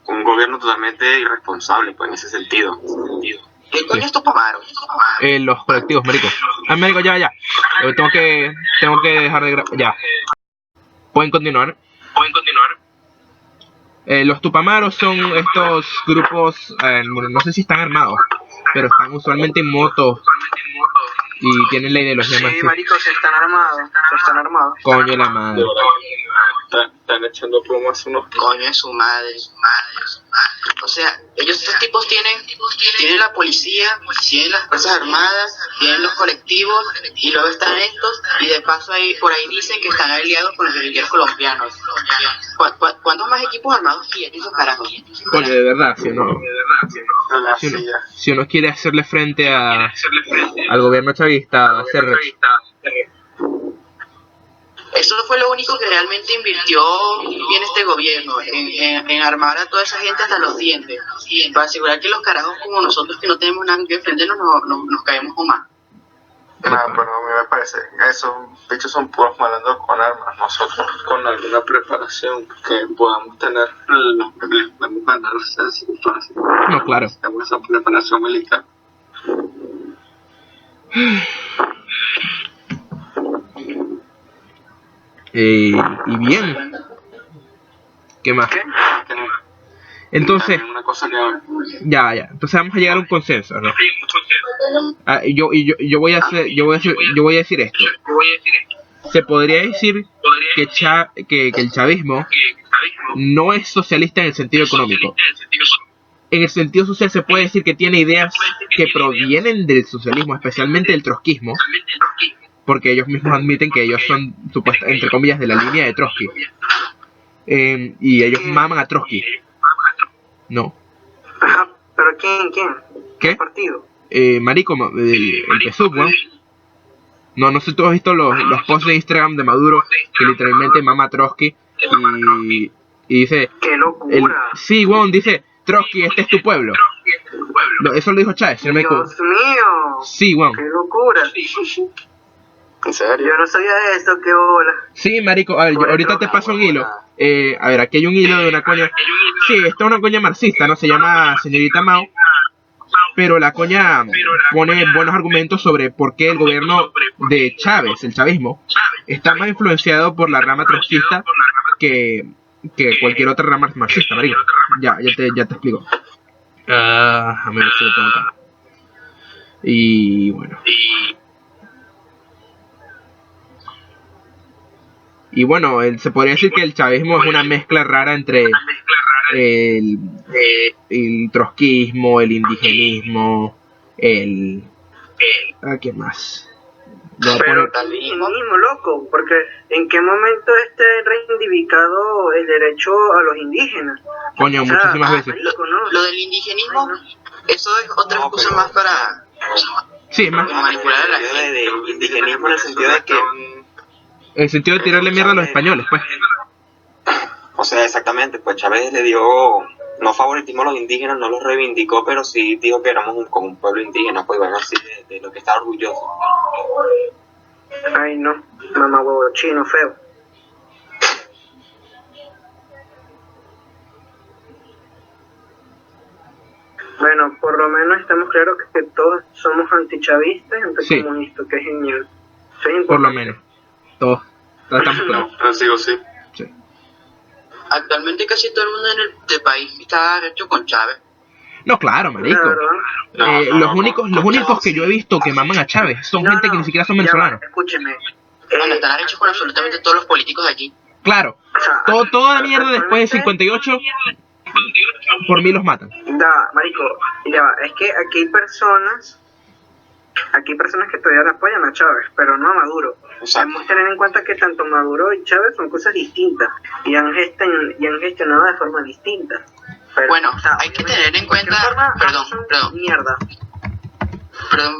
un gobierno totalmente irresponsable, pues, en ese sentido. ¿Qué coño es Tupamaro? Los colectivos, marico. Marico, ya. Tengo que dejar de grabar. Ya. Pueden continuar. Los Tupamaros son estos grupos, no sé si están armados, pero están usualmente en motos y tienen la ideología más. Sí, maricos, están armados. Coño la madre. Están echando plumas unos. Coño es su madre. O sea, estos tipos tienen la policía, tienen las fuerzas armadas, tienen los colectivos y luego están estos y de paso por ahí dicen que están aliados con los guerrilleros colombianos. ¿Cuántos más equipos armados tienen esos carajos? Coño, de verdad, La si uno, CIA. si uno quiere hacerle frente al gobierno chavista, hacer Eso fue lo único que realmente invirtió bien este gobierno, en armar a toda esa gente hasta los dientes, para asegurar que los carajos como nosotros que no tenemos nada que defendernos nos caemos con más. No, pero a mí me parece, esos bichos son puros malandros con armas. Nosotros con alguna preparación que podamos tener, los podemos ganar así fácil. No, claro. Necesitamos esa preparación militar. Y bien, ¿qué más? Entonces, Una cosa que ya, entonces vamos a llegar a un consenso, ¿no? Yo voy a decir esto. Se podría decir que el chavismo no es socialista en el sentido económico. En el sentido social se puede decir que tiene ideas que provienen del socialismo, especialmente del trotskismo, porque ellos mismos admiten que ellos son, entre comillas, de la línea de Trotsky. Y ellos maman a Trotsky. No. Ajá, pero ¿quién? ¿Qué? ¿Qué partido? Marico, el PSUV, ¿no? No sé si tú has visto los posts de Instagram de Maduro, que literalmente mama a Trotsky y dice... ¡Qué locura! Sí, weón, dice, Trotsky, este es tu pueblo. Eso lo dijo Chávez, si no me equivoco. ¡Dios mío! Sí, weón. ¡Qué locura! ¿En serio? Yo no sabía eso, qué bola. Sí, marico, a ver, ahorita te paso un hilo. A ver, aquí hay un hilo de una coña. Sí, esta es una coña marxista, ¿no? Se llama Señorita Mao. Pero la coña pone buenos argumentos sobre por qué el gobierno de Chávez, el chavismo, está más influenciado por la rama trotskista que cualquier otra rama marxista, marico. Ya te explico. A ver si lo tengo acá. Y bueno. Y bueno, se podría decir que el chavismo es una mezcla rara entre el trotskismo, el indigenismo, ¿qué más? Pero también mismo, loco, porque ¿en qué momento reivindicado el derecho a los indígenas? Coño, muchísimas veces. Marico, ¿no? Lo del indigenismo, eso es otra cosa más para Sí, más manipular a la gente. De indigenismo en el sentido de que, el sentido de tirarle mierda a los españoles, pues. o sea, exactamente, pues Chávez le dio, no favoritismo a los indígenas, no los reivindicó, pero sí dijo que éramos como un pueblo indígena, pues bueno, así de lo que está orgulloso. Ay, no, mamá huevo chino feo. Bueno, por lo menos estamos claros que todos somos antichavistas y anticomunistas, que es genial. Eso es importante. Por lo menos. Todos estamos claros. sí. Sí. Actualmente casi todo el mundo en el país está hecho con Chávez. No, claro, marico. Los únicos que yo he visto que maman a Chávez son gente que ni siquiera son venezolanos. Escúcheme. Bueno, están hechos con absolutamente todos los políticos de aquí. Claro. O sea, Toda la mierda después de 58, por mí los matan. Ya, marico, ya va. Es que aquí hay personas que todavía apoyan a Chávez, pero no a Maduro. Debemos tener en cuenta que tanto Maduro y Chávez son cosas distintas y han gestionado de forma distinta. Pero, bueno, o sea, hay que tener en cuenta, perdón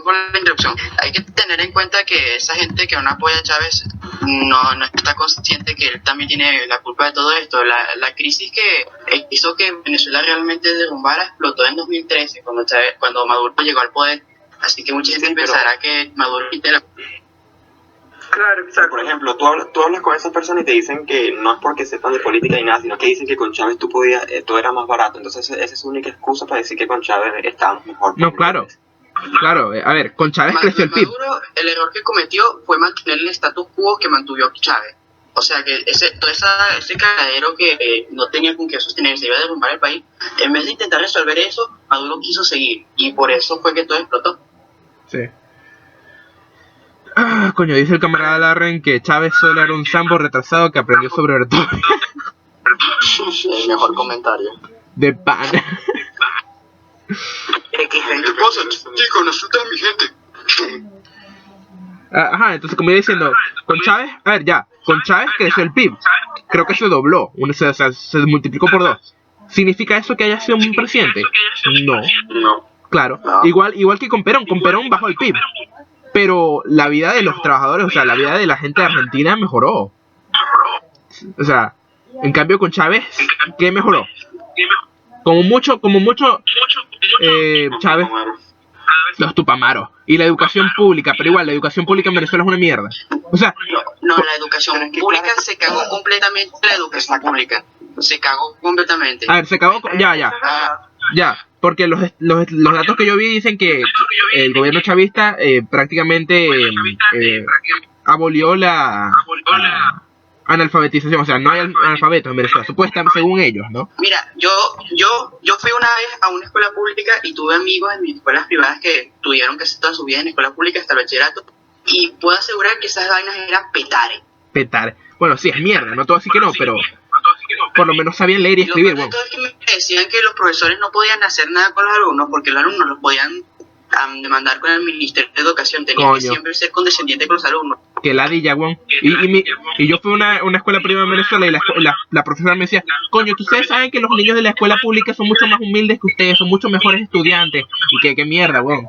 por la interrupción, hay que tener en cuenta que esa gente que no apoya a Chávez no está consciente que él también tiene la culpa de todo esto. La crisis que hizo que Venezuela realmente derrumbara explotó en 2013 cuando Maduro llegó al poder. Así que mucha gente pensará que Maduro quita la... Claro, exacto. Por ejemplo, tú hablas con esas personas y te dicen que no es porque sepan de política ni nada, sino que dicen que con Chávez todo era más barato. Entonces esa es su única excusa para decir que con Chávez estábamos mejor. No, claro. Claro, a ver, con Chávez creció el PIB. Maduro, el error que cometió fue mantener el status quo que mantuvo Chávez. O sea que todo ese cagadero que no tenía con qué sostenerse, iba a derrumbar el país. En vez de intentar resolver eso, Maduro quiso seguir. Y por eso fue que todo explotó. Sí. Coño, dice el camarada Larren que Chávez solo era un sambo retrasado que aprendió sobre Bertone. El mejor comentario. De pan. ¿Qué pasa, chicos? Nosotros mi gente. Ajá, entonces como iba diciendo, con Chávez, a ver ya, con Chávez creció el PIB. Creo que se dobló, se multiplicó por 2. ¿Significa eso que haya sido un presidente? No. Claro, igual que con Perón bajó el PIB. Pero la vida de los trabajadores, o sea, la vida de la gente de Argentina mejoró. O sea, en cambio con Chávez, ¿qué mejoró? Como mucho, Chávez, los tupamaros y la educación pública, pero igual la educación pública en Venezuela es una mierda. O sea, No, la educación pública se cagó completamente, la educación pública. Se cagó completamente. a ver, se acabó, ya, porque los datos que yo vi dicen que el gobierno chavista prácticamente abolió la analfabetización, o sea, no hay analfabetos en Venezuela, supuestamente según ellos, ¿no? Mira, yo fui una vez a una escuela pública y tuve amigos en mis escuelas privadas que tuvieron que hacer toda su vida en escuela pública hasta el bachillerato, y puedo asegurar que esas vainas eran petares. Petar. Bueno, sí, es mierda, no todo así que no, pero por lo menos sabían leer y escribir, Lo bueno. peor es que me decían que los profesores no podían hacer nada con los alumnos porque los alumnos los podían demandar con el Ministerio de Educación. Tenían que Coño. siempre ser condescendiente con los alumnos. Que ladilla, weón. Y yo fui a una escuela privada en Venezuela y la profesora me decía, coño, que ustedes saben que los niños de la escuela pública son mucho más humildes que ustedes, son mucho mejores estudiantes. Y que qué mierda, weón.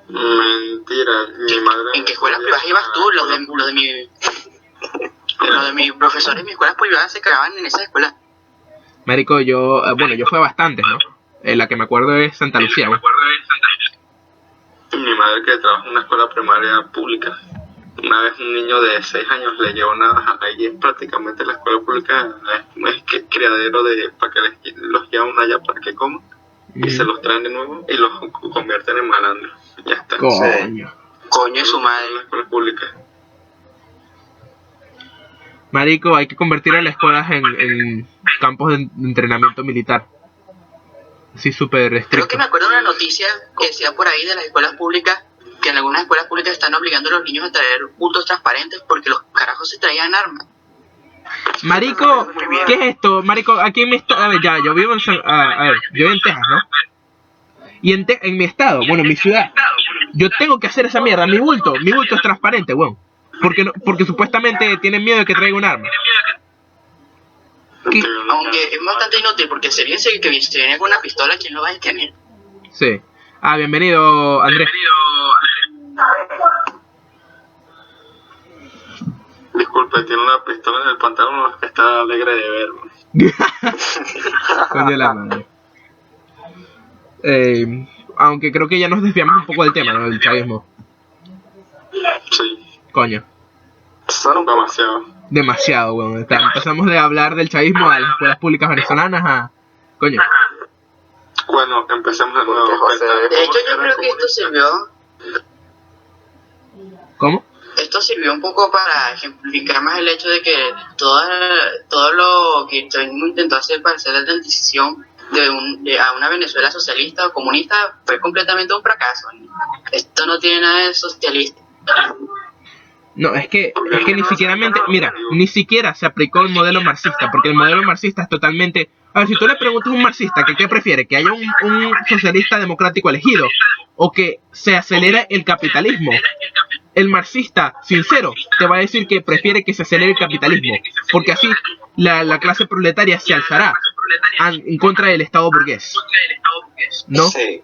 Mentira, mi madre... ¿En qué escuelas privadas ibas tú? Los de mis profesores en mis escuelas privadas se cagaban en esas escuelas. Marico, yo fui a bastantes, ¿no? La que me acuerdo es Santa Lucía, weón. Mi madre, que trabaja en una escuela primaria pública, una vez un niño de 6 años le llevó una... Ahí es prácticamente la escuela pública, es que criadero para que los llevan allá para que coman, y se los traen de nuevo y los convierten en malandros. Ya está. Coño. Coño de su madre. En la escuela pública. Marico, hay que convertir a las escuelas en campos de entrenamiento militar. Sí, súper Creo estricto. que me acuerdo de una noticia que decía por ahí de las escuelas públicas, que en algunas escuelas públicas están obligando a los niños a traer bultos transparentes porque los carajos se traían armas. Marico, ¿qué es esto? Marico, aquí en mi estado, a ver, ya, yo vivo en yo vivo en Texas, ¿no? Y en mi estado, bueno, en mi ciudad, yo tengo que hacer esa mierda, mi bulto es transparente, weón. Porque supuestamente tienen miedo de que traiga un arma. ¿Qué? Aunque es bastante inútil porque si alguien que se viene con una pistola, ¿quién lo va a detener? Sí. Bienvenido, Andrés. Disculpe, tiene una pistola en el pantalón, que está alegre de verme. Coño de la madre. Aunque creo que ya nos desviamos un poco del tema, ¿no? Del chavismo. Sí, Coño. demasiado. Demasiado, weón. Empezamos de hablar del chavismo a las escuelas públicas venezolanas a... Coño. Bueno, empecemos de nuevo. De hecho, yo creo que esto sirvió ¿Cómo? Esto sirvió un poco para ejemplificar más el hecho de que todo lo que el chavismo intentó hacer para hacer la transición a una Venezuela socialista o comunista fue completamente un fracaso. Esto no tiene nada de socialista. No, es que ni siquiera se aplicó el modelo marxista, porque el modelo marxista es totalmente... A ver, si tú le preguntas a un marxista que qué prefiere, que haya un socialista democrático elegido o que se acelere el capitalismo, el marxista sincero te va a decir que prefiere que se acelere el capitalismo, porque así la clase proletaria se alzará en contra del Estado burgués, ¿no? Sí.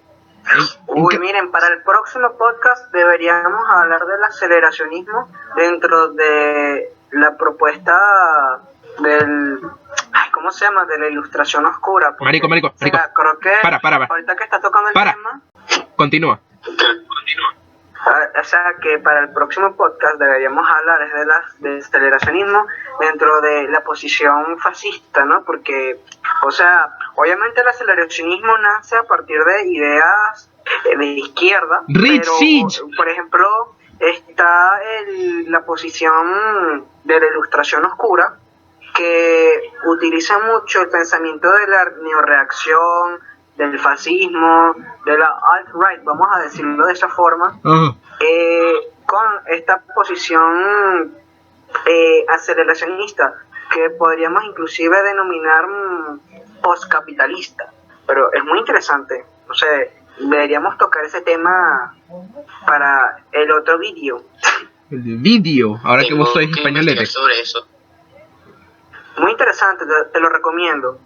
Uy, miren, para el próximo podcast deberíamos hablar del aceleracionismo dentro de la propuesta del... ¿Cómo se llama? De la ilustración oscura. Porque, Marico. o sea, creo que Para. ahorita que está tocando el tema... Continúa. O sea, que para el próximo podcast deberíamos hablar del aceleracionismo dentro de la posición fascista, ¿no? Porque, o sea, obviamente el aceleracionismo nace a partir de ideas de izquierda, pero, por ejemplo, está la posición de la ilustración oscura, que utiliza mucho el pensamiento de la neorreacción, del fascismo, de la alt-right, vamos a decirlo de esa forma, con esta posición aceleracionista, que podríamos inclusive denominar postcapitalista. Pero es muy interesante, no sé, deberíamos tocar ese tema para el otro vídeo. El vídeo, ahora que vos sois españolete. Sobre eso. Muy interesante, te lo recomiendo.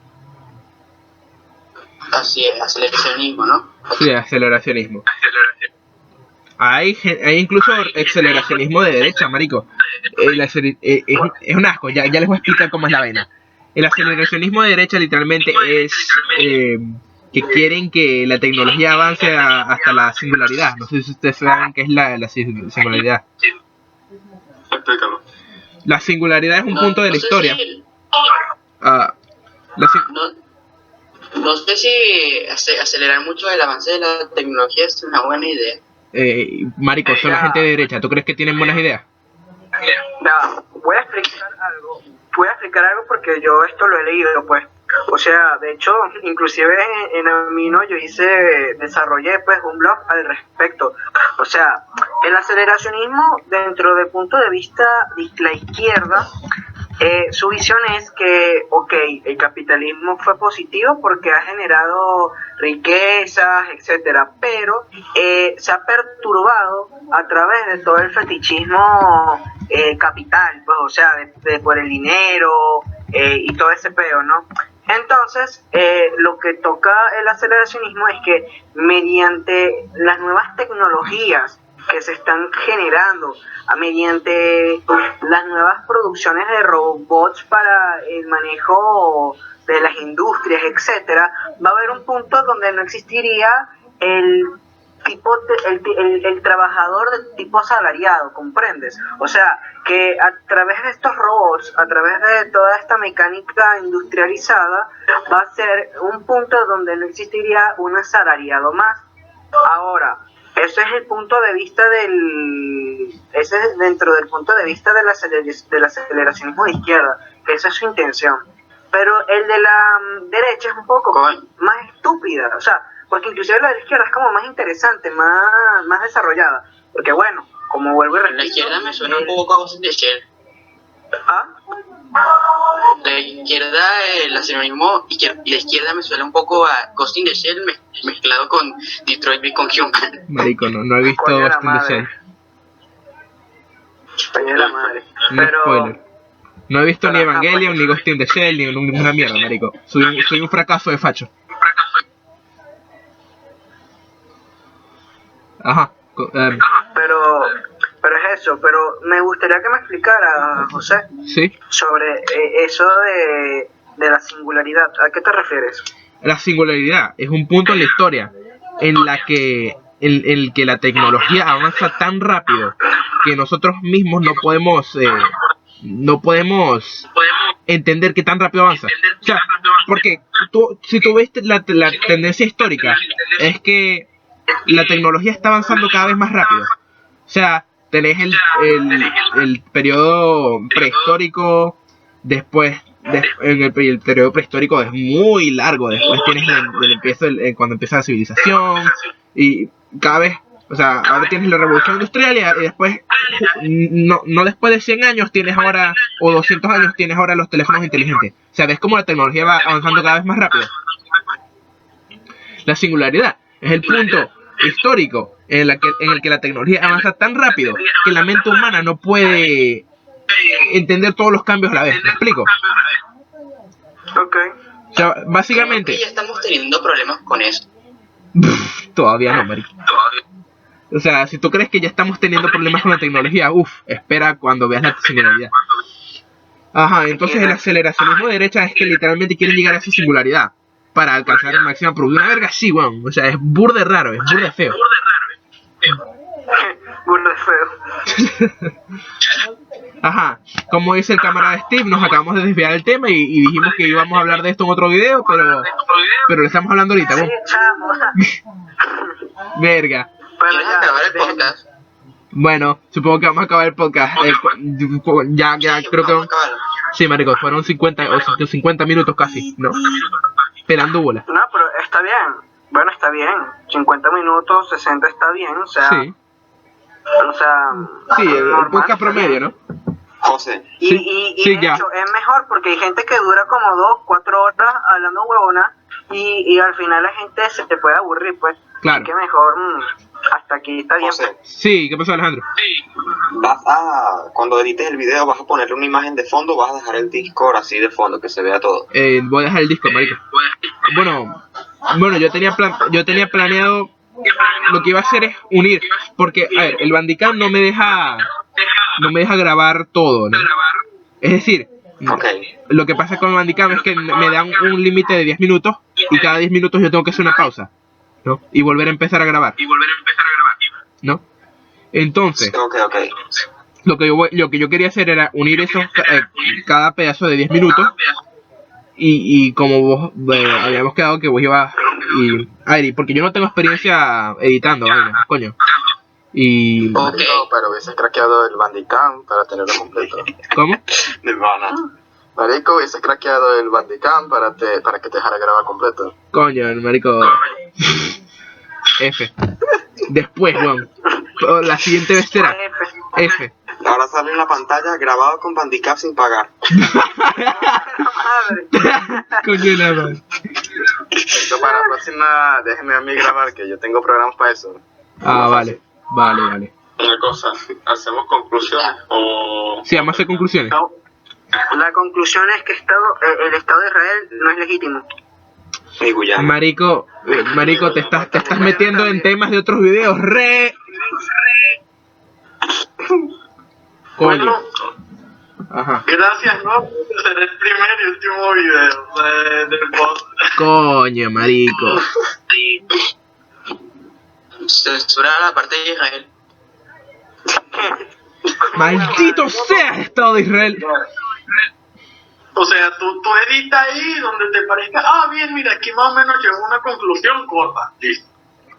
Así es, aceleracionismo, ¿no? Sí, aceleracionismo. Hay incluso aceleracionismo de derecha, marico. es un asco. Ya les voy a explicar cómo es la vaina. El aceleracionismo de derecha literalmente es que quieren que la tecnología avance hasta la singularidad. No sé si ustedes saben qué es la singularidad. Explícalo. La singularidad es un punto de la historia. No, no sé si acelerar mucho el avance de la tecnología es una buena idea. Marico, son la gente de derecha. ¿Tú crees que tienen buenas ideas? No, voy a explicar algo. Voy a explicar algo porque yo esto lo he leído, pues. O sea, de hecho, inclusive en Amino yo desarrollé pues un blog al respecto. O sea, el aceleracionismo dentro del punto de vista de la izquierda, su visión es que, ok, el capitalismo fue positivo porque ha generado riquezas, etcétera, pero se ha perturbado a través de todo el fetichismo capital, pues, o sea, por el dinero y todo ese peo, ¿no? Entonces, lo que toca el aceleracionismo es que mediante las nuevas tecnologías que se están generando, mediante las nuevas producciones de robots para el manejo de las industrias, etcétera, va a haber un punto donde no existiría el trabajador de tipo asalariado, ¿comprendes? O sea, que a través de estos robots, a través de toda esta mecánica industrializada, va a ser un punto donde no existiría un asalariado más. Ahora, ese es el punto de vista ese es dentro del punto de vista del aceleracionismo de izquierda, que esa es su intención. Pero el de la derecha es un poco más estúpida, o sea, porque inclusive la de la izquierda es como más interesante, más desarrollada, porque bueno, como vuelvo y repito, La izquierda me suena un poco a Ghost in the Shell. ¿Ah? La izquierda, el nacionalismo y la izquierda me suena un poco a Ghost in the Shell mezclado con Detroit Become Human. Marico, no he visto Coño de la Ghost in the madre. Shell. Coño de la madre. Un Pero spoiler. No he visto ni pero, Evangelion, pues, ni Ghost in the Shell, ni ninguna mierda, marico. Soy un fracaso de facho. Ajá. pero es eso, pero me gustaría que me explicara, José, Sí. sobre eso de la singularidad. ¿A qué te refieres? La singularidad es un punto en la historia en la que el que la tecnología avanza tan rápido que nosotros mismos no podemos entender qué tan rápido avanza. O sea, porque si tú ves la tendencia histórica, es que la tecnología está avanzando cada vez más rápido. O sea, tenés el periodo prehistórico, después el periodo prehistórico es muy largo, después tienes cuando empieza la civilización, y cada vez, o sea, ahora tienes la revolución industrial y después, no después de 100 años tienes ahora, o 200 años tienes ahora los teléfonos inteligentes. O sea, ves cómo la tecnología va avanzando cada vez más rápido. La singularidad es el punto histórico en el que la tecnología avanza tan rápido que la mente humana no puede entender todos los cambios a la vez. ¿Me explico? Ok. O sea, básicamente... Creo que ya estamos teniendo problemas con eso. Todavía no, marico. O sea, si tú crees que ya estamos teniendo problemas con la tecnología, espera cuando veas la singularidad. Ajá, entonces el aceleracionismo de derecha es que literalmente quieren llegar a esa singularidad para alcanzar el máximo producto. Una verga así, weón. O sea, es burde raro, es burde feo. Burda feo. Ajá, como dice el camarada Steve, nos acabamos de desviar del tema y dijimos que íbamos a hablar de esto en otro video, pero lo estamos hablando ahorita, Sí, weón. chamo. Verga. Bueno, ¿Quieres acabar el podcast? Bueno, supongo que vamos a acabar el podcast. Ya creo que... Vamos a acabarlo. Sí, marico, fueron 50 minutos casi, ¿no? Pelando bola. No, pero está bien. Bueno, está bien. 50 minutos, 60 está bien, o sea... Sí, O sea... sí, el normal, podcast está promedio, bien. ¿no? José, Y Sí, de ya. hecho, es mejor porque hay gente que dura como 2, 4 horas hablando huevona y al final la gente se te puede aburrir, pues. Claro. Así que mejor hasta aquí está bien. José, Sí, ¿qué pasó, Alejandro? cuando edites el video vas a ponerle una imagen de fondo, vas a dejar el Discord así de fondo, que se vea todo. Voy a dejar el disco, marico. Bueno, yo tenía planeado, lo que iba a hacer es unir, porque, a ver, el Bandicam no me deja no me deja grabar todo, ¿no? Es decir, Ok. lo que pasa con Bandicam es que me dan un límite de 10 minutos y cada 10 minutos yo tengo que hacer una pausa, ¿no? Y volver a empezar a grabar, ¿no? Entonces, Ok. lo que yo quería hacer era unir esos cada pedazo de 10 minutos y como vos habíamos quedado que vos ibas y Airi, porque yo no tengo experiencia editando, vainas, coño. Y Ok. No, pero hubieses craqueado el Bandicam para tenerlo completo. ¿cómo? Nirvana. Marico, hubieses craqueado el Bandicam para que te dejara grabar completo. Coño, el marico. F. Después, weón. La siguiente vez será F. Ahora sale en la pantalla grabado con Bandicap sin pagar. Coño, nada más. Esto para la próxima, déjenme a mí grabar, que yo tengo programas para eso. Ah, vale. Vale. Una cosa, ¿hacemos conclusiones o...? Sí, vamos a hacer conclusiones. La conclusión es que el Estado de Israel no es legítimo. Y Guyana. Marico, te estás metiendo en temas de otros videos. Coño. Bueno, Ajá. gracias, ¿no? Este será el primer y último video del podcast. Coño, marico. Censura la parte de Israel. Maldito sea el Estado de Israel. O sea, tú editas ahí donde te parezca, bien, mira, aquí más o menos llegó a una conclusión corta. Listo.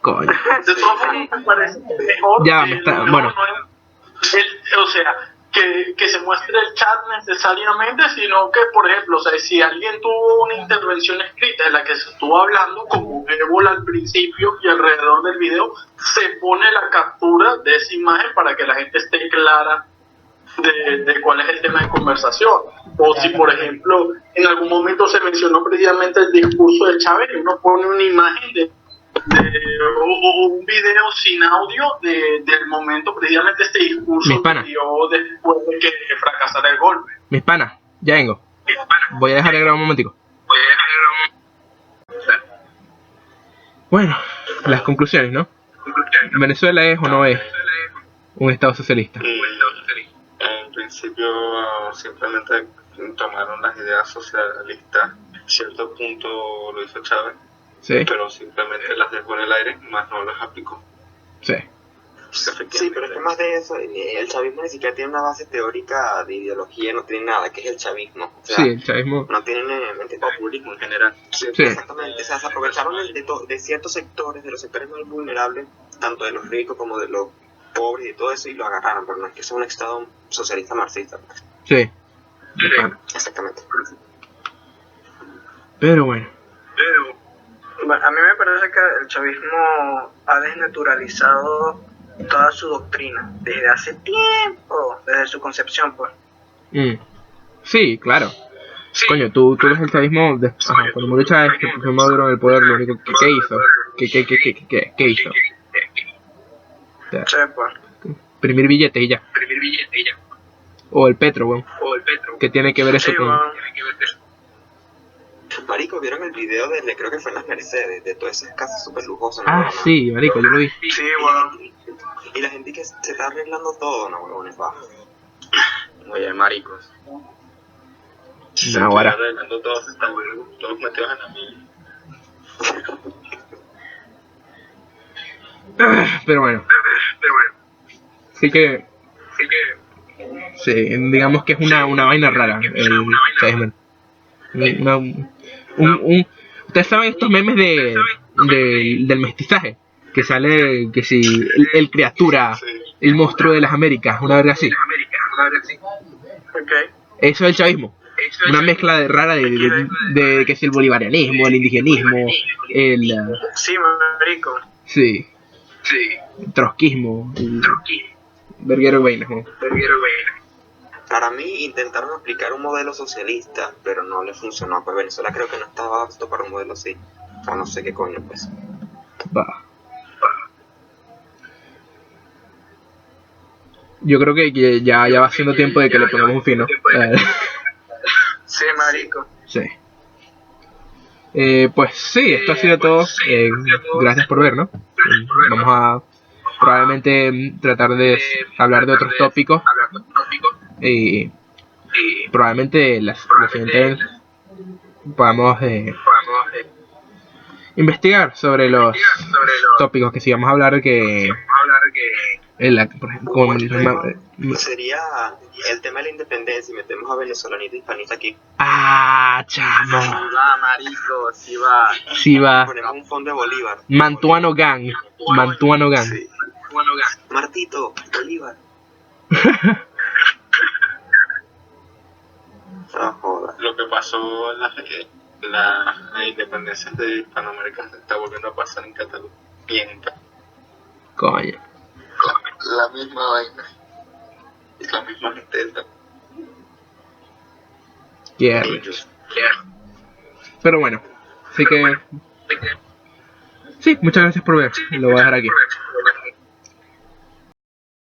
Coño. De todas formas, me parece mejor Ya, que está, no bueno. o sea, que se muestre el chat necesariamente, sino que, por ejemplo, o sea, si alguien tuvo una intervención escrita en la que se estuvo hablando como ébola al principio y alrededor del video, se pone la captura de esa imagen para que la gente esté clara de cuál es el tema de conversación. O si, por ejemplo, en algún momento se mencionó precisamente el discurso de Chávez, y uno pone una imagen o un video sin audio del momento precisamente este discurso Mis panas. que dio después de que fracasara el golpe. Mis panas, ya vengo. Voy a dejar de grabar un momentico. Bueno, las conclusiones, ¿no? ¿Venezuela es o no es un Estado socialista? En principio simplemente tomaron las ideas socialistas, en cierto punto lo hizo Chávez, Sí, pero simplemente las dejó en el aire, más no las aplicó. sí. Sí, pero es que más de eso, el chavismo ni siquiera tiene una base teórica de ideología, no tiene nada, que es el chavismo. O sea, Sí, el chavismo. no tienen mente populismo en general. Sí. Exactamente, o sea, se aprovecharon de ciertos sectores, de los sectores más vulnerables, tanto de los ricos como de los pobres y todo eso, y lo agarraron, pero no es que sea un estado socialista marxista. Sí. Mis panas. Exactamente. Pero bueno. Bueno, a mí me parece que el chavismo ha desnaturalizado toda su doctrina desde hace tiempo, desde su concepción, pues. Sí, claro. Coño, tú ves el chavismo cuando murió Chávez, que puso Maduro en el poder, lo único que hizo. ¿Qué hizo? O sea, Sí, pues. imprimir billetes y ya. O el Petro, weón. ¿Qué tiene que ver eso Sí, con...? bueno. Marico, ¿vieron el video creo que fue en las Mercedes, de todas esas casas súper lujosas? ¿no? Ah, sí, marico, yo lo vi. Sí, bueno. Y la gente que se está arreglando todo, no, huevones, bajo. Oye, maricos. No, ahora. Arreglando todos metidos en la milla. Pero bueno. Sí que... Sí, digamos que es una vaina rara el chavismo. Ustedes saben estos memes del mestizaje, que sale que si el criatura, el monstruo de las Américas, una verga así. Ok. Eso es el chavismo, una mezcla rara de que si el bolivarianismo, el indigenismo, el Sí, marico. sí, el trotskismo, el verguero de vainas, ¿no? Para mí intentaron aplicar un modelo socialista, pero no le funcionó. Pues Venezuela creo que no estaba apto para un modelo así. O no sé qué coño, pues. Va. Yo creo que ya va siendo tiempo de que le pongamos un fin, ¿no? Sí, marico. Sí. Pues sí, esto ha sido todo. Gracias por ver, ¿no? Vamos a probablemente tratar de hablar de otros tópicos y probablemente la siguiente vez podamos investigar sobre los tópicos que sigamos a hablar que por ejemplo, Sería el tema de la independencia y metemos a venezolanito y hispanita aquí. Chamo, Va, marico, sí va. sí va. Ponemos un fondo de Bolívar. Mantuano Gang. Sí. Martito, Bolívar. No joda. Lo que pasó en la independencia de Hispanoamérica se está volviendo a pasar en Cataluña. Bien, Coño. la misma vaina. Y la misma gente. Yeah. Pero bueno, así que sí, muchas gracias por ver. Lo voy a dejar aquí.